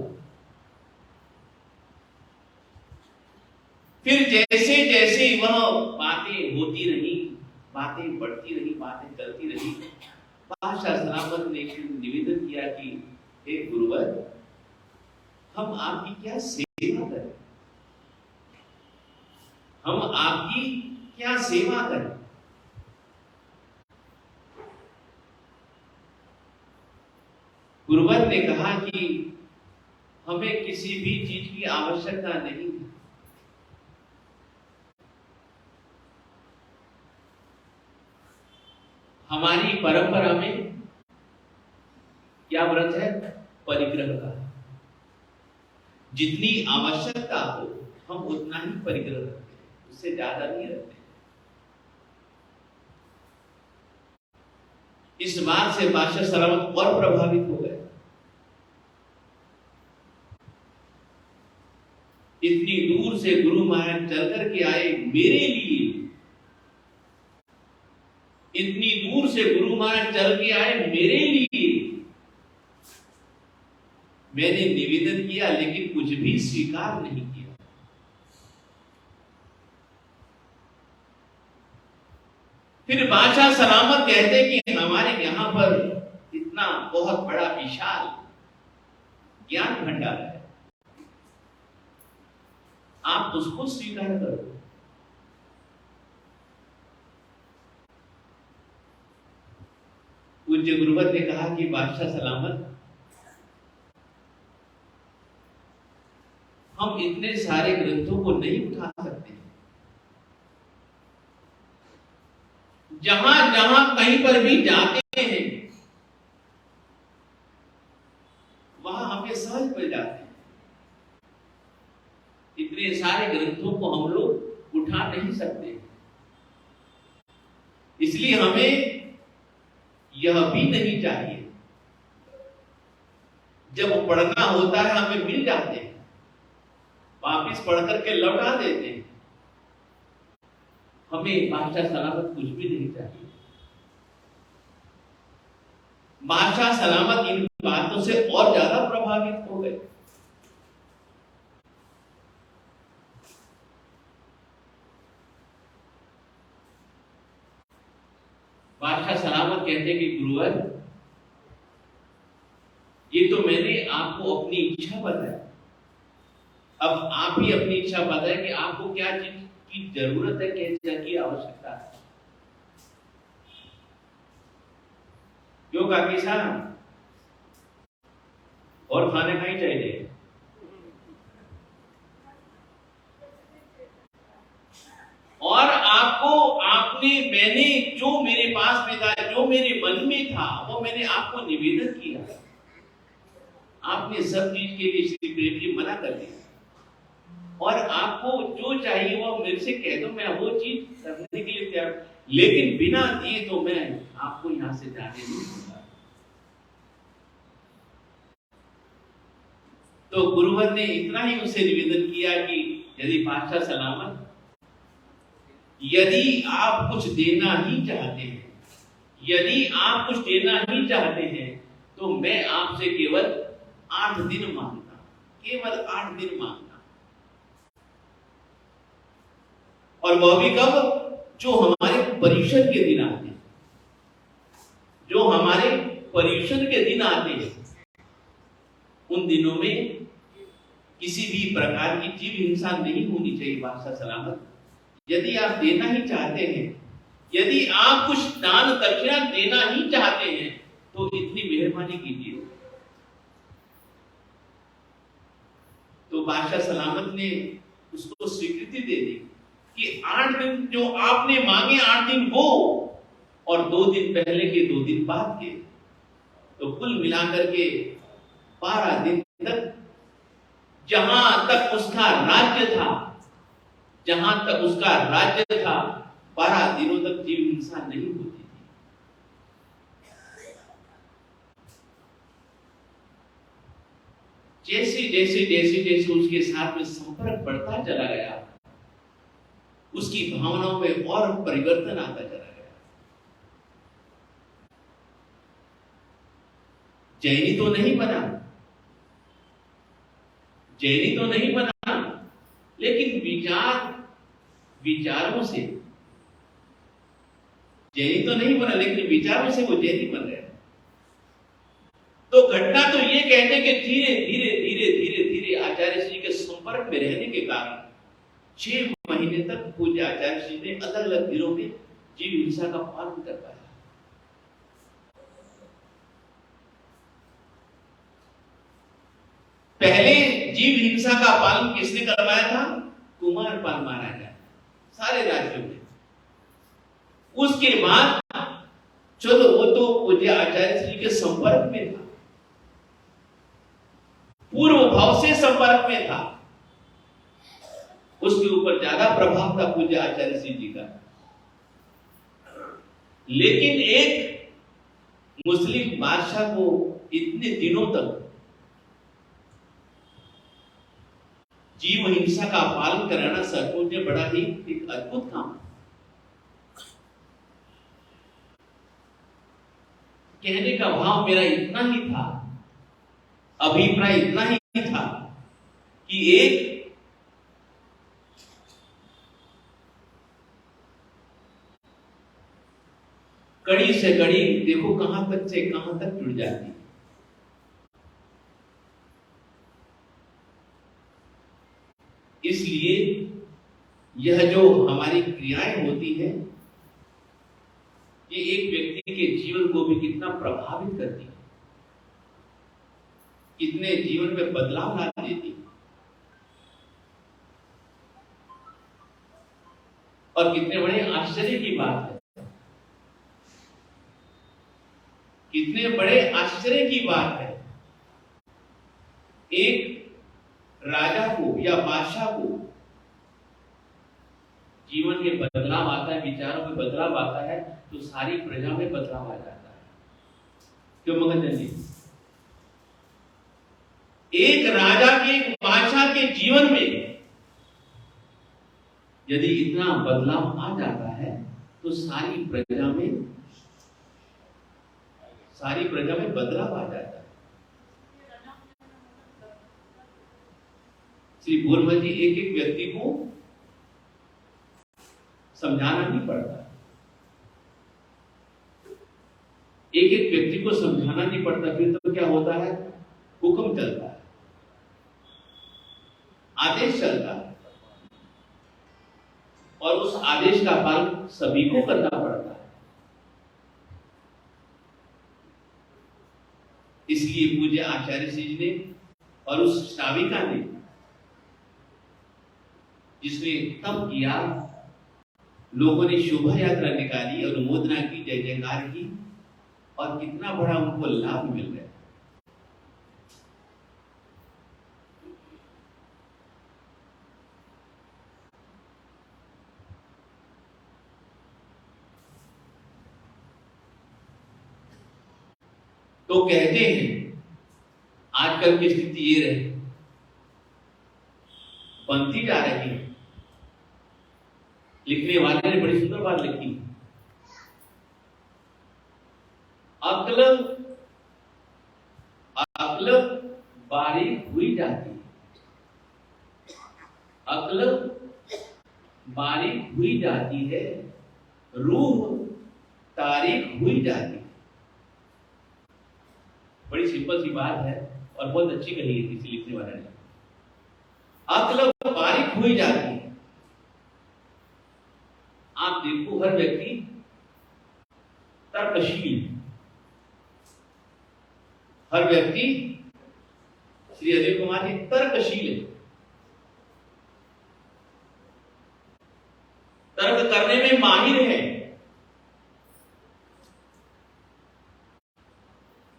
फिर जैसे जैसे वह बातें होती रही, बातें बढ़ती रही, बातें चलती रही, बादशाह सलामत ने निवेदन किया कि हे गुरुवर, हम आपकी क्या सेवा करें, हम आपकी क्या सेवा करें। गुरुवर ने कहा कि हमें किसी भी चीज की आवश्यकता नहीं है। हमारी परंपरा में क्या व्रत है? परिग्रह का। जितनी आवश्यकता हो हम उतना ही परिग्रह रखते हैं, उससे ज्यादा नहीं रखते। इस बात से बादशाह सलामत और प्रभावित हो गए। इतनी दूर से गुरु महाराज चल करके आए मेरे लिए, इतनी दूर से गुरु महाराज चल के आए मेरे लिए। मैंने निवेदन किया लेकिन कुछ भी स्वीकार नहीं किया। फिर बादशाह सलामत कहते कि हमारे यहां पर इतना बहुत बड़ा विशाल ज्ञान भंडार है, आप उसको स्वीकार करो। पूज्य गुरुवर ने कहा कि बादशाह सलामत, हम इतने सारे ग्रंथों को नहीं उठा सकते। जहां जहां कहीं पर भी जाते हैं वहां हमें सहज मिल जाते हैं। इतने सारे ग्रंथों को हम लोग उठा नहीं सकते, इसलिए हमें यह भी नहीं चाहिए। जब पढ़ना होता है हमें मिल जाते हैं, वापिस पढ़ करके लौटा देते हैं। हमें बादशाह सलामत कुछ भी नहीं चाहिए। बादशाह सलामत इन बातों से और ज्यादा प्रभावित हो गए। बादशाह सलामत कहते कि गुरुवर, ये तो मैंने आपको अपनी इच्छा बताई, अब आप ही अपनी इच्छा बताएं कि आपको क्या चीज की जरूरत है, क्या की आवश्यकता है। क्यों काकी साहब, और खाने का ही चाहिए? और आपको मैंने जो मेरे पास में था, जो मेरे मन में था, वो मैंने आपको निवेदन किया। आपने सब चीज के लिए श्री प्रेम जी मना कर दिया, और आपको जो चाहिए वो मेरे से कह दो, मैं वो चीज करने के लिए तैयार, लेकिन बिना दिए तो मैं आपको यहां से जाने नहीं दूंगा। तो गुरुवर ने इतना ही उसे निवेदन किया कि यदि बादशाह सलामत, यदि आप कुछ देना ही चाहते हैं, यदि आप कुछ देना ही चाहते हैं, तो मैं आपसे केवल 8 दिन मांगता, केवल 8 दिन मांगता। और वह भी कब? जो हमारे पर्युषण के दिन आते हैं, जो हमारे पर्युषण के दिन आते हैं, उन दिनों में किसी भी प्रकार की जीव हिंसा नहीं होनी चाहिए। बादशाह सलामत, यदि आप देना ही चाहते हैं, यदि आप कुछ दान दक्षिणा देना ही चाहते हैं, तो इतनी मेहरबानी कीजिए। तो बादशाह सलामत ने उसको स्वीकृति दे दी कि 8 दिन जो आपने मांगे, 8 दिन वो और 2 दिन पहले के 2 दिन बाद के, तो कुल मिलाकर के 12 दिन तक जहां तक उसका राज्य था, जहां तक उसका राज्य था, 12 दिनों तक जीव हिंसा नहीं होती थी। जैसे जैसे जैसे जैसे उसके साथ में संपर्क बढ़ता चला गया, उसकी भावनाओं में और परिवर्तन आता चला गया। जैनी तो नहीं बना, जैनी तो नहीं बना, लेकिन विचारों से जैनी तो नहीं बना, लेकिन विचारों से वो जैनी बन गया। तो घटना तो ये कहते कि धीरे धीरे धीरे धीरे धीरे आचार्य श्री के संपर्क में रहने के कारण 6 महीने तक पूज्य आचार्य श्री ने अलग अलग दिनों में जीव हिंसा का पालन कर पाया। पहले जीव हिंसा का पालन किसने करवाया था? कुमारपाल महाराजा, सारे राज्यों में। उसके बाद चलो वो तो पूज्य आचार्य श्री के संपर्क में था, पूर्व भाव से संपर्क में था, उसके ऊपर ज्यादा प्रभाव था पूज्य आचार्य श्री जी का। लेकिन एक मुस्लिम बादशाह को इतने दिनों तक जीव हिंसा का पालन कराना सचमुच में बड़ा ही एक अद्भुत काम। कहने का भाव मेरा इतना ही था, अभिप्राय इतना ही था कि एक कड़ी से कड़ी देखो कहां तक से कहां तक जुड़ जाती है। इसलिए यह जो हमारी क्रियाएं होती है, ये एक व्यक्ति के जीवन को भी कितना प्रभावित करती है, कितने जीवन में बदलाव ला देती है, और कितने बड़े आश्चर्य की बात है, कितने बड़े आश्चर्य की बात है। एक राजा को या बादशाह को जीवन में बदलाव आता है, विचारों में बदलाव आता है, तो सारी प्रजा में बदलाव आ जाता है। क्यों मगन जी? एक राजा के, एक बादशाह के जीवन में यदि इतना बदलाव आ जाता है, तो सारी प्रजा में बदलाव आ जाता है। श्री बोरमल जी एक एक व्यक्ति को समझाना नहीं पड़ता, एक एक व्यक्ति को समझाना नहीं पड़ता, फिर तो क्या होता है? हुक्म चलता है, आदेश चलता है, और उस आदेश का पालन सभी को करना पड़ता है। इसलिए पूज्य आचार्य श्री जी ने और उस श्राविका ने, जिसने तप किया, लोगों ने शोभा यात्रा निकाली, अनुमोदना की, जय जयकार की, और कितना बड़ा उनको लाभ मिल गया। तो कहते हैं आजकल की स्थिति ये रही, बनती जा रही है। लिखने वाले ने बड़ी सुंदर बात लिखी, अक्ल बारीक हुई जाती है, अक्ल बारीक हुई जाती है, रूह तारीख हुई जाती है। बड़ी सिंपल सी बात है और बहुत अच्छी कही है किसी लिखने वाले ने। अक्ल बारीक हुई जाती है, तर्कशील। हर व्यक्ति श्री अजय कुमार जी तर्कशील है, तर्क करने में माहिर है।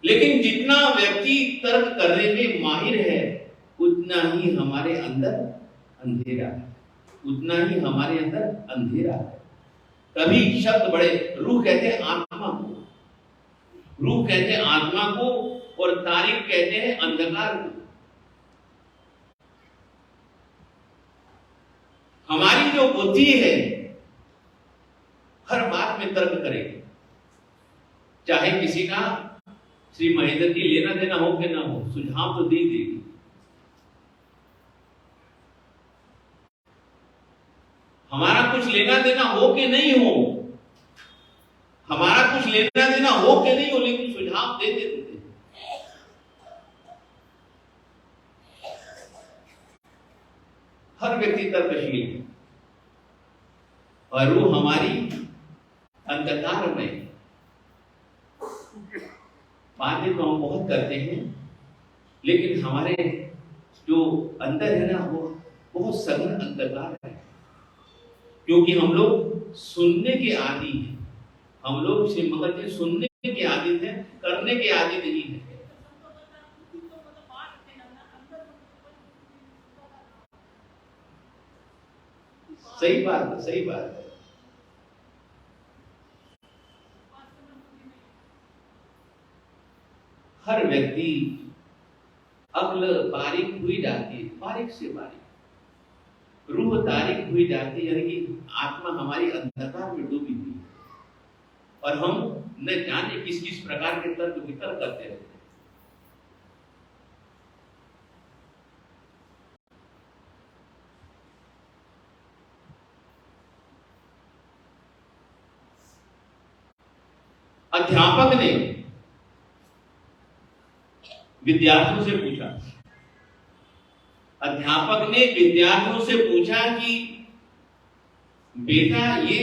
लेकिन जितना व्यक्ति तर्क करने में माहिर है उतना ही हमारे अंदर अंधेरा है, उतना ही हमारे अंदर अंधेरा है। कभी शब्द बड़े, रूह कहते हैं आत्मा को, रूह कहते हैं आत्मा को, और तारीख कहते हैं अंधकार को। हमारी जो बुद्धि है हर बात में तर्क करेगी, चाहे किसी का श्री महेंद्र की लेना देना हो कि ना हो, सुझाव तो दे देगी। हमारा कुछ लेना देना हो कि नहीं हो, हमारा कुछ लेना देना हो कि नहीं हो, लेकिन सुझाव दे देते थे। हर व्यक्ति तर्कशील है और रूह हमारी अंधकार में। बातें तो हम बहुत करते हैं, लेकिन हमारे जो अंदर है ना वो बहुत सघन अंधकार है, क्योंकि हम लोग सुनने के आदी हैं। हम लोग श्री मगध जी सुनने के आदी हैं, करने के आदी नहीं है। सही बात है, सही बात है। हर व्यक्ति अक्ल बारीक हुई जाती है, बारीक से बारीक रूह तारीक हुई जाती है, यानी कि आत्मा हमारी अंधकार में डूबी हुई है और हम न जाने किस किस प्रकार के तर्क वितर्क करते रहते हैं। अध्यापक ने विद्यार्थियों से पूछा, अध्यापक ने विद्यार्थियों से पूछा कि बेटा ये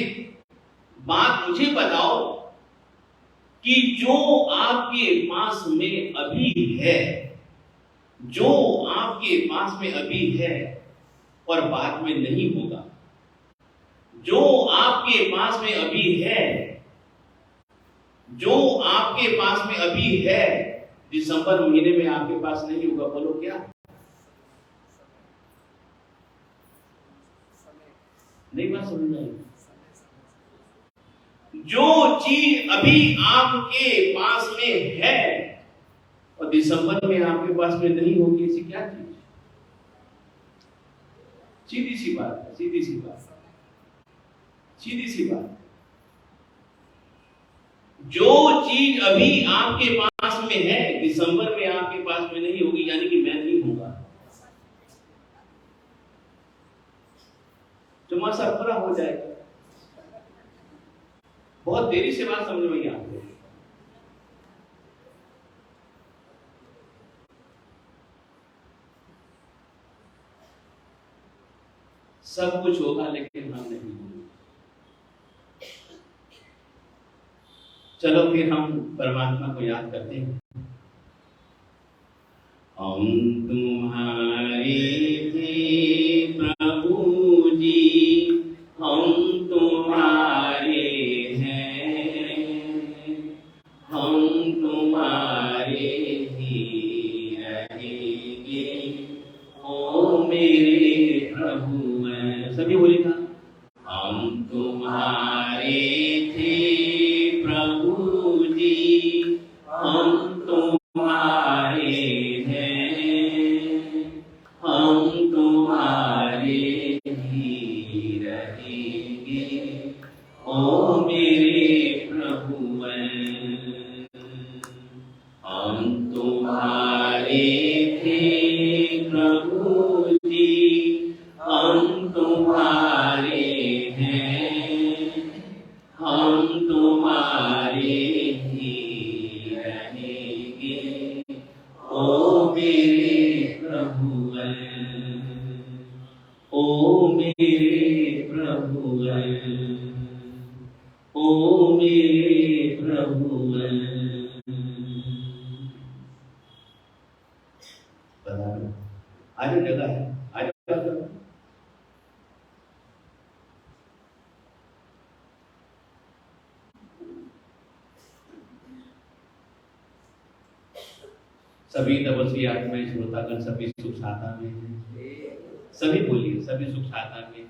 बात मुझे बताओ कि जो आपके पास में अभी है, जो आपके पास में अभी है और बाद में नहीं होगा, जो आपके पास में अभी है, जो आपके पास में अभी है, दिसंबर महीने में आपके पास नहीं होगा, बोलो क्या? नहीं बात समझ में आई? जो चीज अभी आपके पास में है और दिसंबर में आपके पास में नहीं होगी, ऐसी क्या चीज? सीधी सी बात है, सीधी सी बात, सीधी सी बात। जो चीज अभी आपके पास में है दिसंबर में आपके पास में नहीं होगी, यानी कि मैं नहीं होगा। चुमासा पूरा हो जाएगा। बहुत देरी से बात समझ में आती है। सब कुछ होगा लेकिन हम नहीं होंगे। चलो फिर हम परमात्मा को याद करते हैं। हम तुम्हारे थे प्रभु जी, हम तुम्हारे हैं, हम तुम्हारे ही रहेंगे, ओ मेरे प्रभु हैं। सभी बोलिए ना, हम तुम्हारे थे प्रभु जी, हम तुम्हारे हैं, हम तुम्हारे ही रहेंगे, ओ मेरे प्रभु हैं। हम तुम्हारे थे प्रभु जी, हम तुम्हारे हैं, हम तुम्हारे ही रहेंगे, ओ मेरे प्रभु हैं, ओ मेरे प्रभु हैं, ओ मेरे प्रभु। रहूं मैं। पधारो, आज जगह है, आज सभी तपस्वी आत्माएं श्रोतागण सभी सुख साता में हैं। सभी बोलिए, सभी सुख साता में हैं।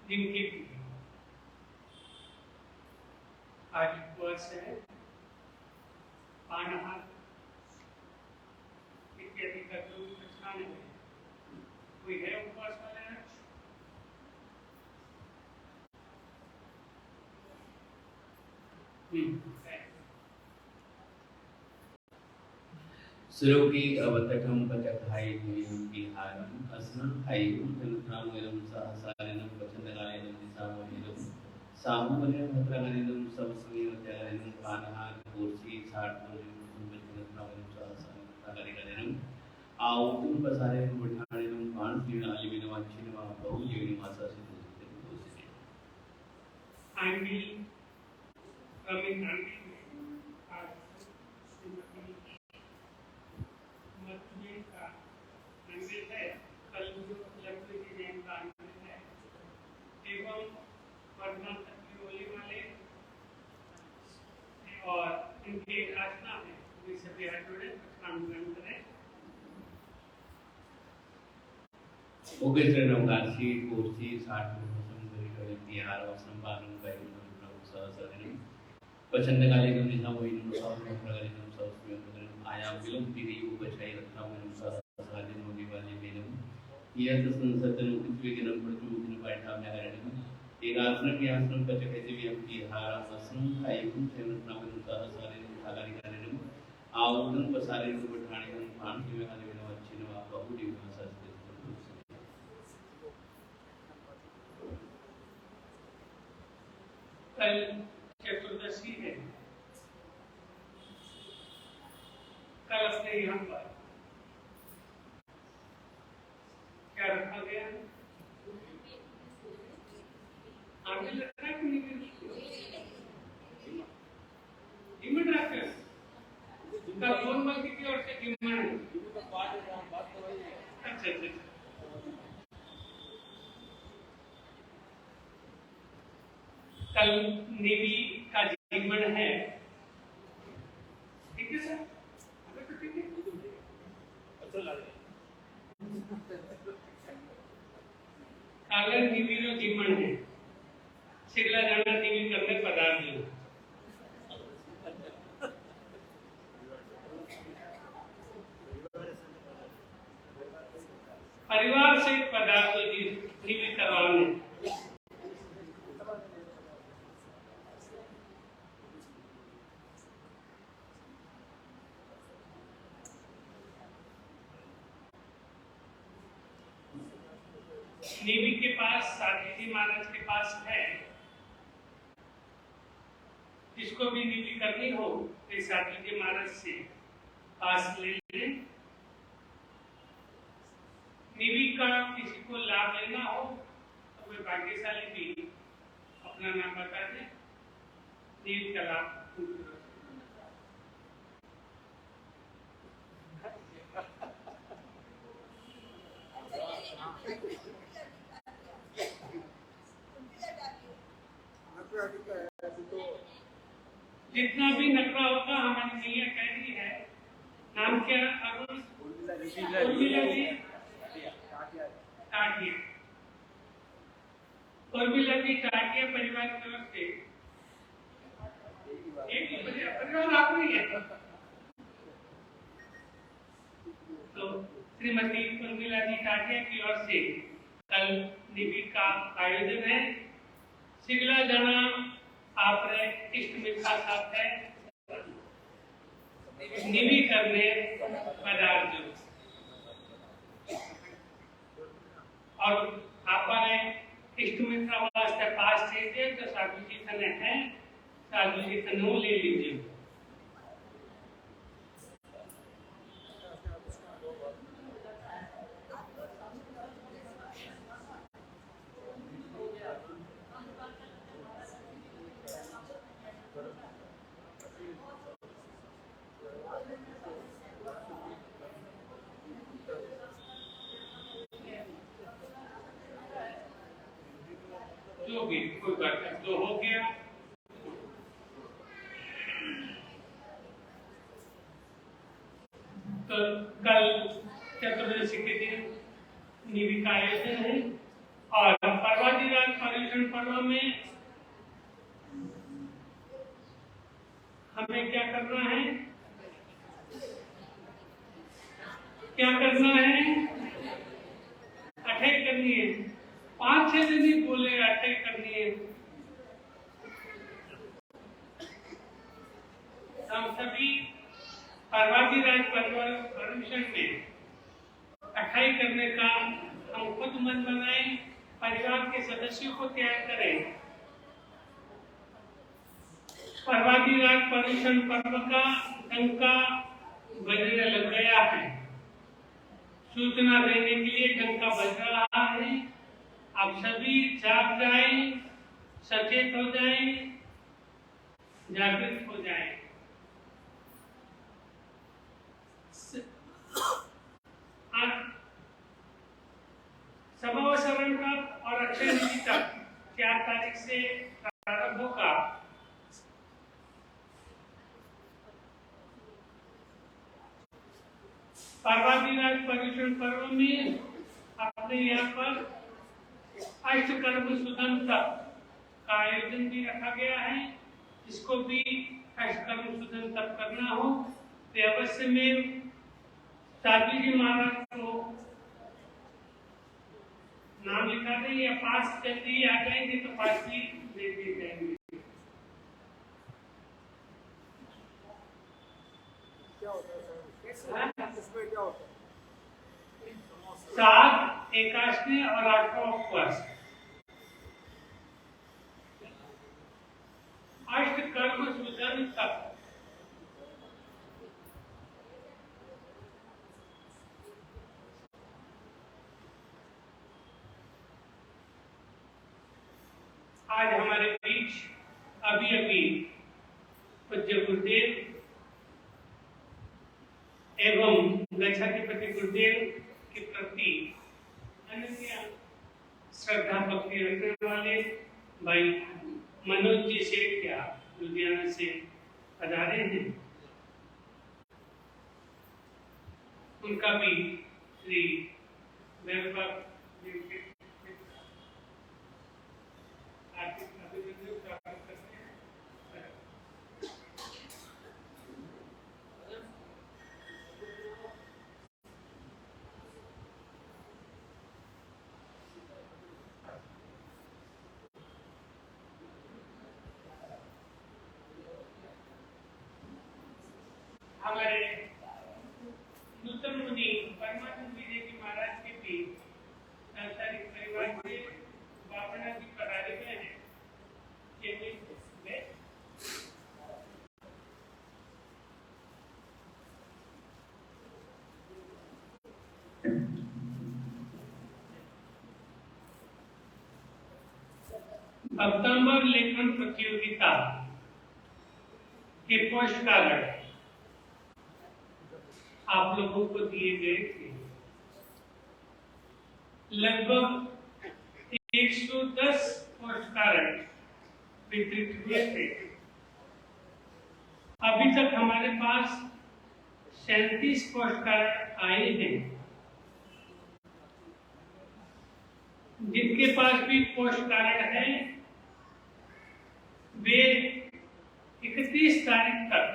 जिनकी आज उपवास है, पानाहार इत्यादि का जो स्नान है, कोई है उपवास वाले आज? है। सुरोगी अवतकम पचखायेयं विहारं अस्नखायेयं तनुत्रामयं सहसारिणं वचनगायनं दिशामयं सामुवनं भद्रगायनं सबस्मेवत्यागनं पानहार कोर्सी छाटमयं वचनत्रामयं सहसारिणं तागरिगायनं आउतुं पसारेनं बुढ़ाणेनं पाणस्त्रीणालिमेनं वांछिनं बहुजीवनं मासासितं आंगिल रमिन आंगिल है, कल जो लक्ष्मी जी जैन का आंगिल है एवं वर्धमान तत्व होने वाले और इनके आसना है, वे सभी हाथ जोड़े प्रणाम करें। उग्रचरणं गार्सी कोर्सी छाटमयं गरिगायनं विहार आश्रम पानं गायनं सहसारिणं वचनगायनं दिशामयं सामुवनं सबस्मेवत्यागनं आयाम विलंबिनी उपचय रत्नामयं सहसारिणं यह संसतन उद्विग्न प्रचुर पाठ्याभ्यारणं एकाग्रम यासनं पचकैति व्यक्ति हारं असनं खायं सेवननामं सहसारिणं थागारिगायनं आउदं पसारिणं बुढ़ाणेनं पाणस्त्रीणालिमेनं वांछिनं बहुजीवनं मासासितं कल चतुर्दशी है, कल अपने यहाँ पर क्या रखा गया? आंगिल रखा है कि नहीं? गिमट रखा है। कल कौन बाकी की ओर से गिमट है? अच्छा अच्छा। कल नेवी का जीवन है, ठीक है सर? तो ठीक है। काले नेवी रो जीवन है, सिगला जाना नेवी करने पदार्थ नहीं। परिवार से पदार्थ नेवी करवाने नेवी के पास साथी जी महाराज के पास है, जिसको भी नेवी करनी हो तो साथी जी महाराज से पास ले लें। नेवी का किसी को लाभ लेना हो तो वे भाग्यशाली भी अपना नाम बता दें, नेवी का लाभ जितना भी नखरा होता हमारी मैया कह रही है। नाम क्या? अरुण उर्मिला जी टाटिया। उर्मिला जी टाटिया परिवार की ओर से एक परिवार आप नहीं है तो श्रीमती उर्मिला जी टाटिया की ओर से कल निधि का आयोजन है। सिगला जाना आप इष्ट मित्र साथ है निवि करने पदार्थ और आपने इष्टमित्र वास्ते पास थे तो साधु जी कने है, साधु जी कनो ले लीजिए। जो भी कोई बात नहीं, तो हो गया। तो कल चतुर्दशी के दिन निवि का आयोजन है और पर्वाधिराज पर्युषण पर्व में हमें क्या करना है? क्या करना है? अठे करनी है। 5-6 दिन ही बोले अठे करनी है। हम सभी पर्वाधिराज पर्युषण में अठाई करने का हम खुद मन बनाएं, परिवार के सदस्यों को तैयार करें। पर्वाधिराज पर्युषण पर्व का डंका बजने लग गया है। सूचना देने के लिए डंका बज रहा है। आप सभी जाग जाएं, सचेत हो जाएं, जागृत हो जाएं। समावसरण तक और अक्षय निधि तक 4 तारीख से प्रारंभ होगा। पर्वाधिराज पर्युषण पर्व में अपने यहाँ पर अष्टकर्म सुदन तप का आयोजन भी रखा गया है। जिसको भी अष्टकर्म सुदन तप करना हो तो अवश्य में साधु जी महाराज को नाम लिखा दें या पास जल्दी आ जाएंगे तो पास भी दे दिए जाएंगे। क्या होता है सर? इसमें क्या होता है? 7 एकादशी और 8वां उपवास। अष्टकर्म सुदन तप। आज हमारे बीच अभी पूज्य गुरुदेव एवं गच्छाधिपति गुरुदेव के प्रति अनन्य श्रद्धा भक्ति रखने वाले भाई मनोज जी सेठिया लुधियाना से पधारे हैं। उनका भी श्री वैभव अभिनंदन प्राप्त करते हैं। हमारे नूतन मुनि परमानंद विजय जी महाराज के भी सांसारिक परिवार से बाबना जी पधारे गए हैं। भक्तांबर लेखन प्रतियोगिता के पोस्ट कार्ड आप लोगों को दिए गए थे। लगभग 110 पोस्ट कार्ड वितरित हुए थे। अभी तक हमारे पास 37 पोस्ट कार्ड आए हैं। जिनके पास भी पोस्ट कार्ड है वे 31 तारीख तक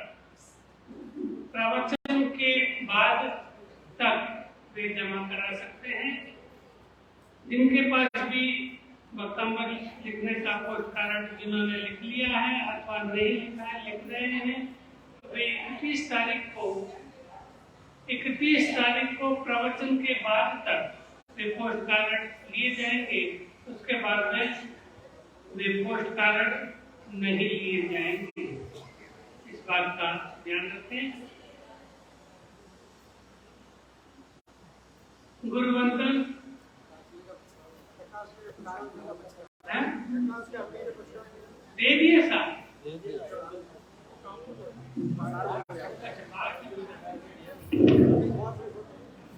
प्रवचन के बाद तक वे जमा करा सकते हैं। जिनके पास भी वक्तव्य लिखने का पोस्ट कार्ड जिन्होंने लिख लिया है अथवा नहीं लिखा है लिख रहे हैं तो वे 31 तारीख को प्रवचन के बाद तक वे पोस्ट कार्ड लिए जाएंगे। उसके बाद में वे पोस्ट कार्ड नहीं लिए जाएंगे। इस बात का ध्यान रखें। गुरुवंदन दे दिए साहब।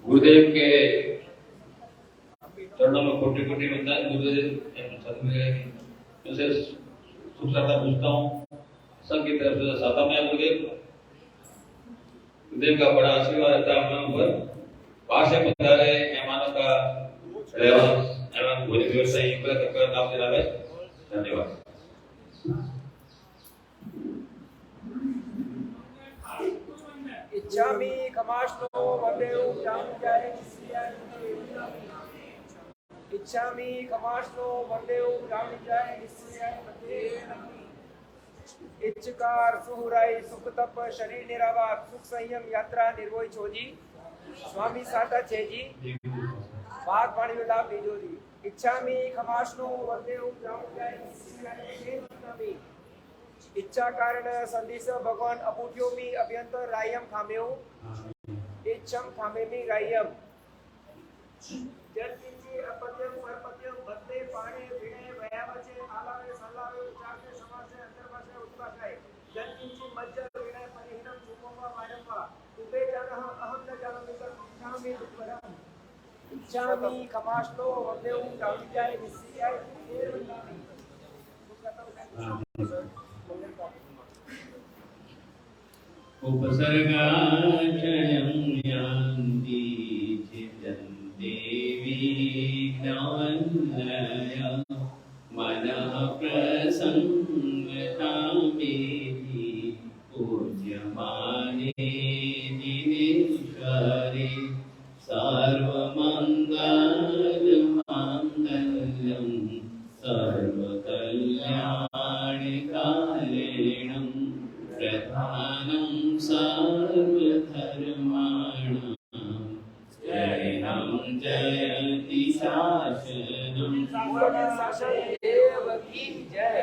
गुरुदेव के चरणों में कोटि कोटि वंदन। गुरुदेव से शुभ श्रद्धा पूछता हूँ संघ की तरफ से साता में गुरुदेव का बड़ा आशीर्वाद रहता है हम लोगों पर। बाहर से पधारे मेहमानों का एवं भोजन व्यवस्था लाभ दिला है। धन्यवाद। इच्छामि कमाश्नो वदेउ जामुजाय निस्सियाय। इच्छामि कमाश्नो वदेउ जामुजाय निस्सियाय। इच्छकार सुहुराई सुख तप शरीर निरावार सुख संयम यात्रा निर्वोय छोजी स्वामी साता छेजी बाग पाणी लाभ बीजोजी। इच्छामि कमाश्नो वदेउ जामुजाय निस्सियाय। इच्छा कारण संदेश भगवान अपूठ्योमी अभ्यंतर रायम खामेउ इच्छम खामेमी रायम। जल किंची अपत्यम परपत्यम बद्दे पाणे विणे वयावचे आलावे सलावे उचाके समासे अंतर्भाषे उत्पाषाय। जल किंची मज्जर विणे परिहिनम सुमोवा वायम्वा उबे जनः अहम न जानामि तत्क्षामि दुःखरम। इच्छामि कमाश्नो वदेउ जामुजाय निस्सियाय। उपसर्गाक्षयं यान्ति चिन्तन्ते विज्ञानलया मनः प्रसन्नतामेति पूज्यमाने दिनेश्वरे सर्वमङ्गलमाङ्गल्यं सर्वकल्याणकारिणं प्रधानं सर्वधर्माणां जयं जयति शासनं। देव की जय।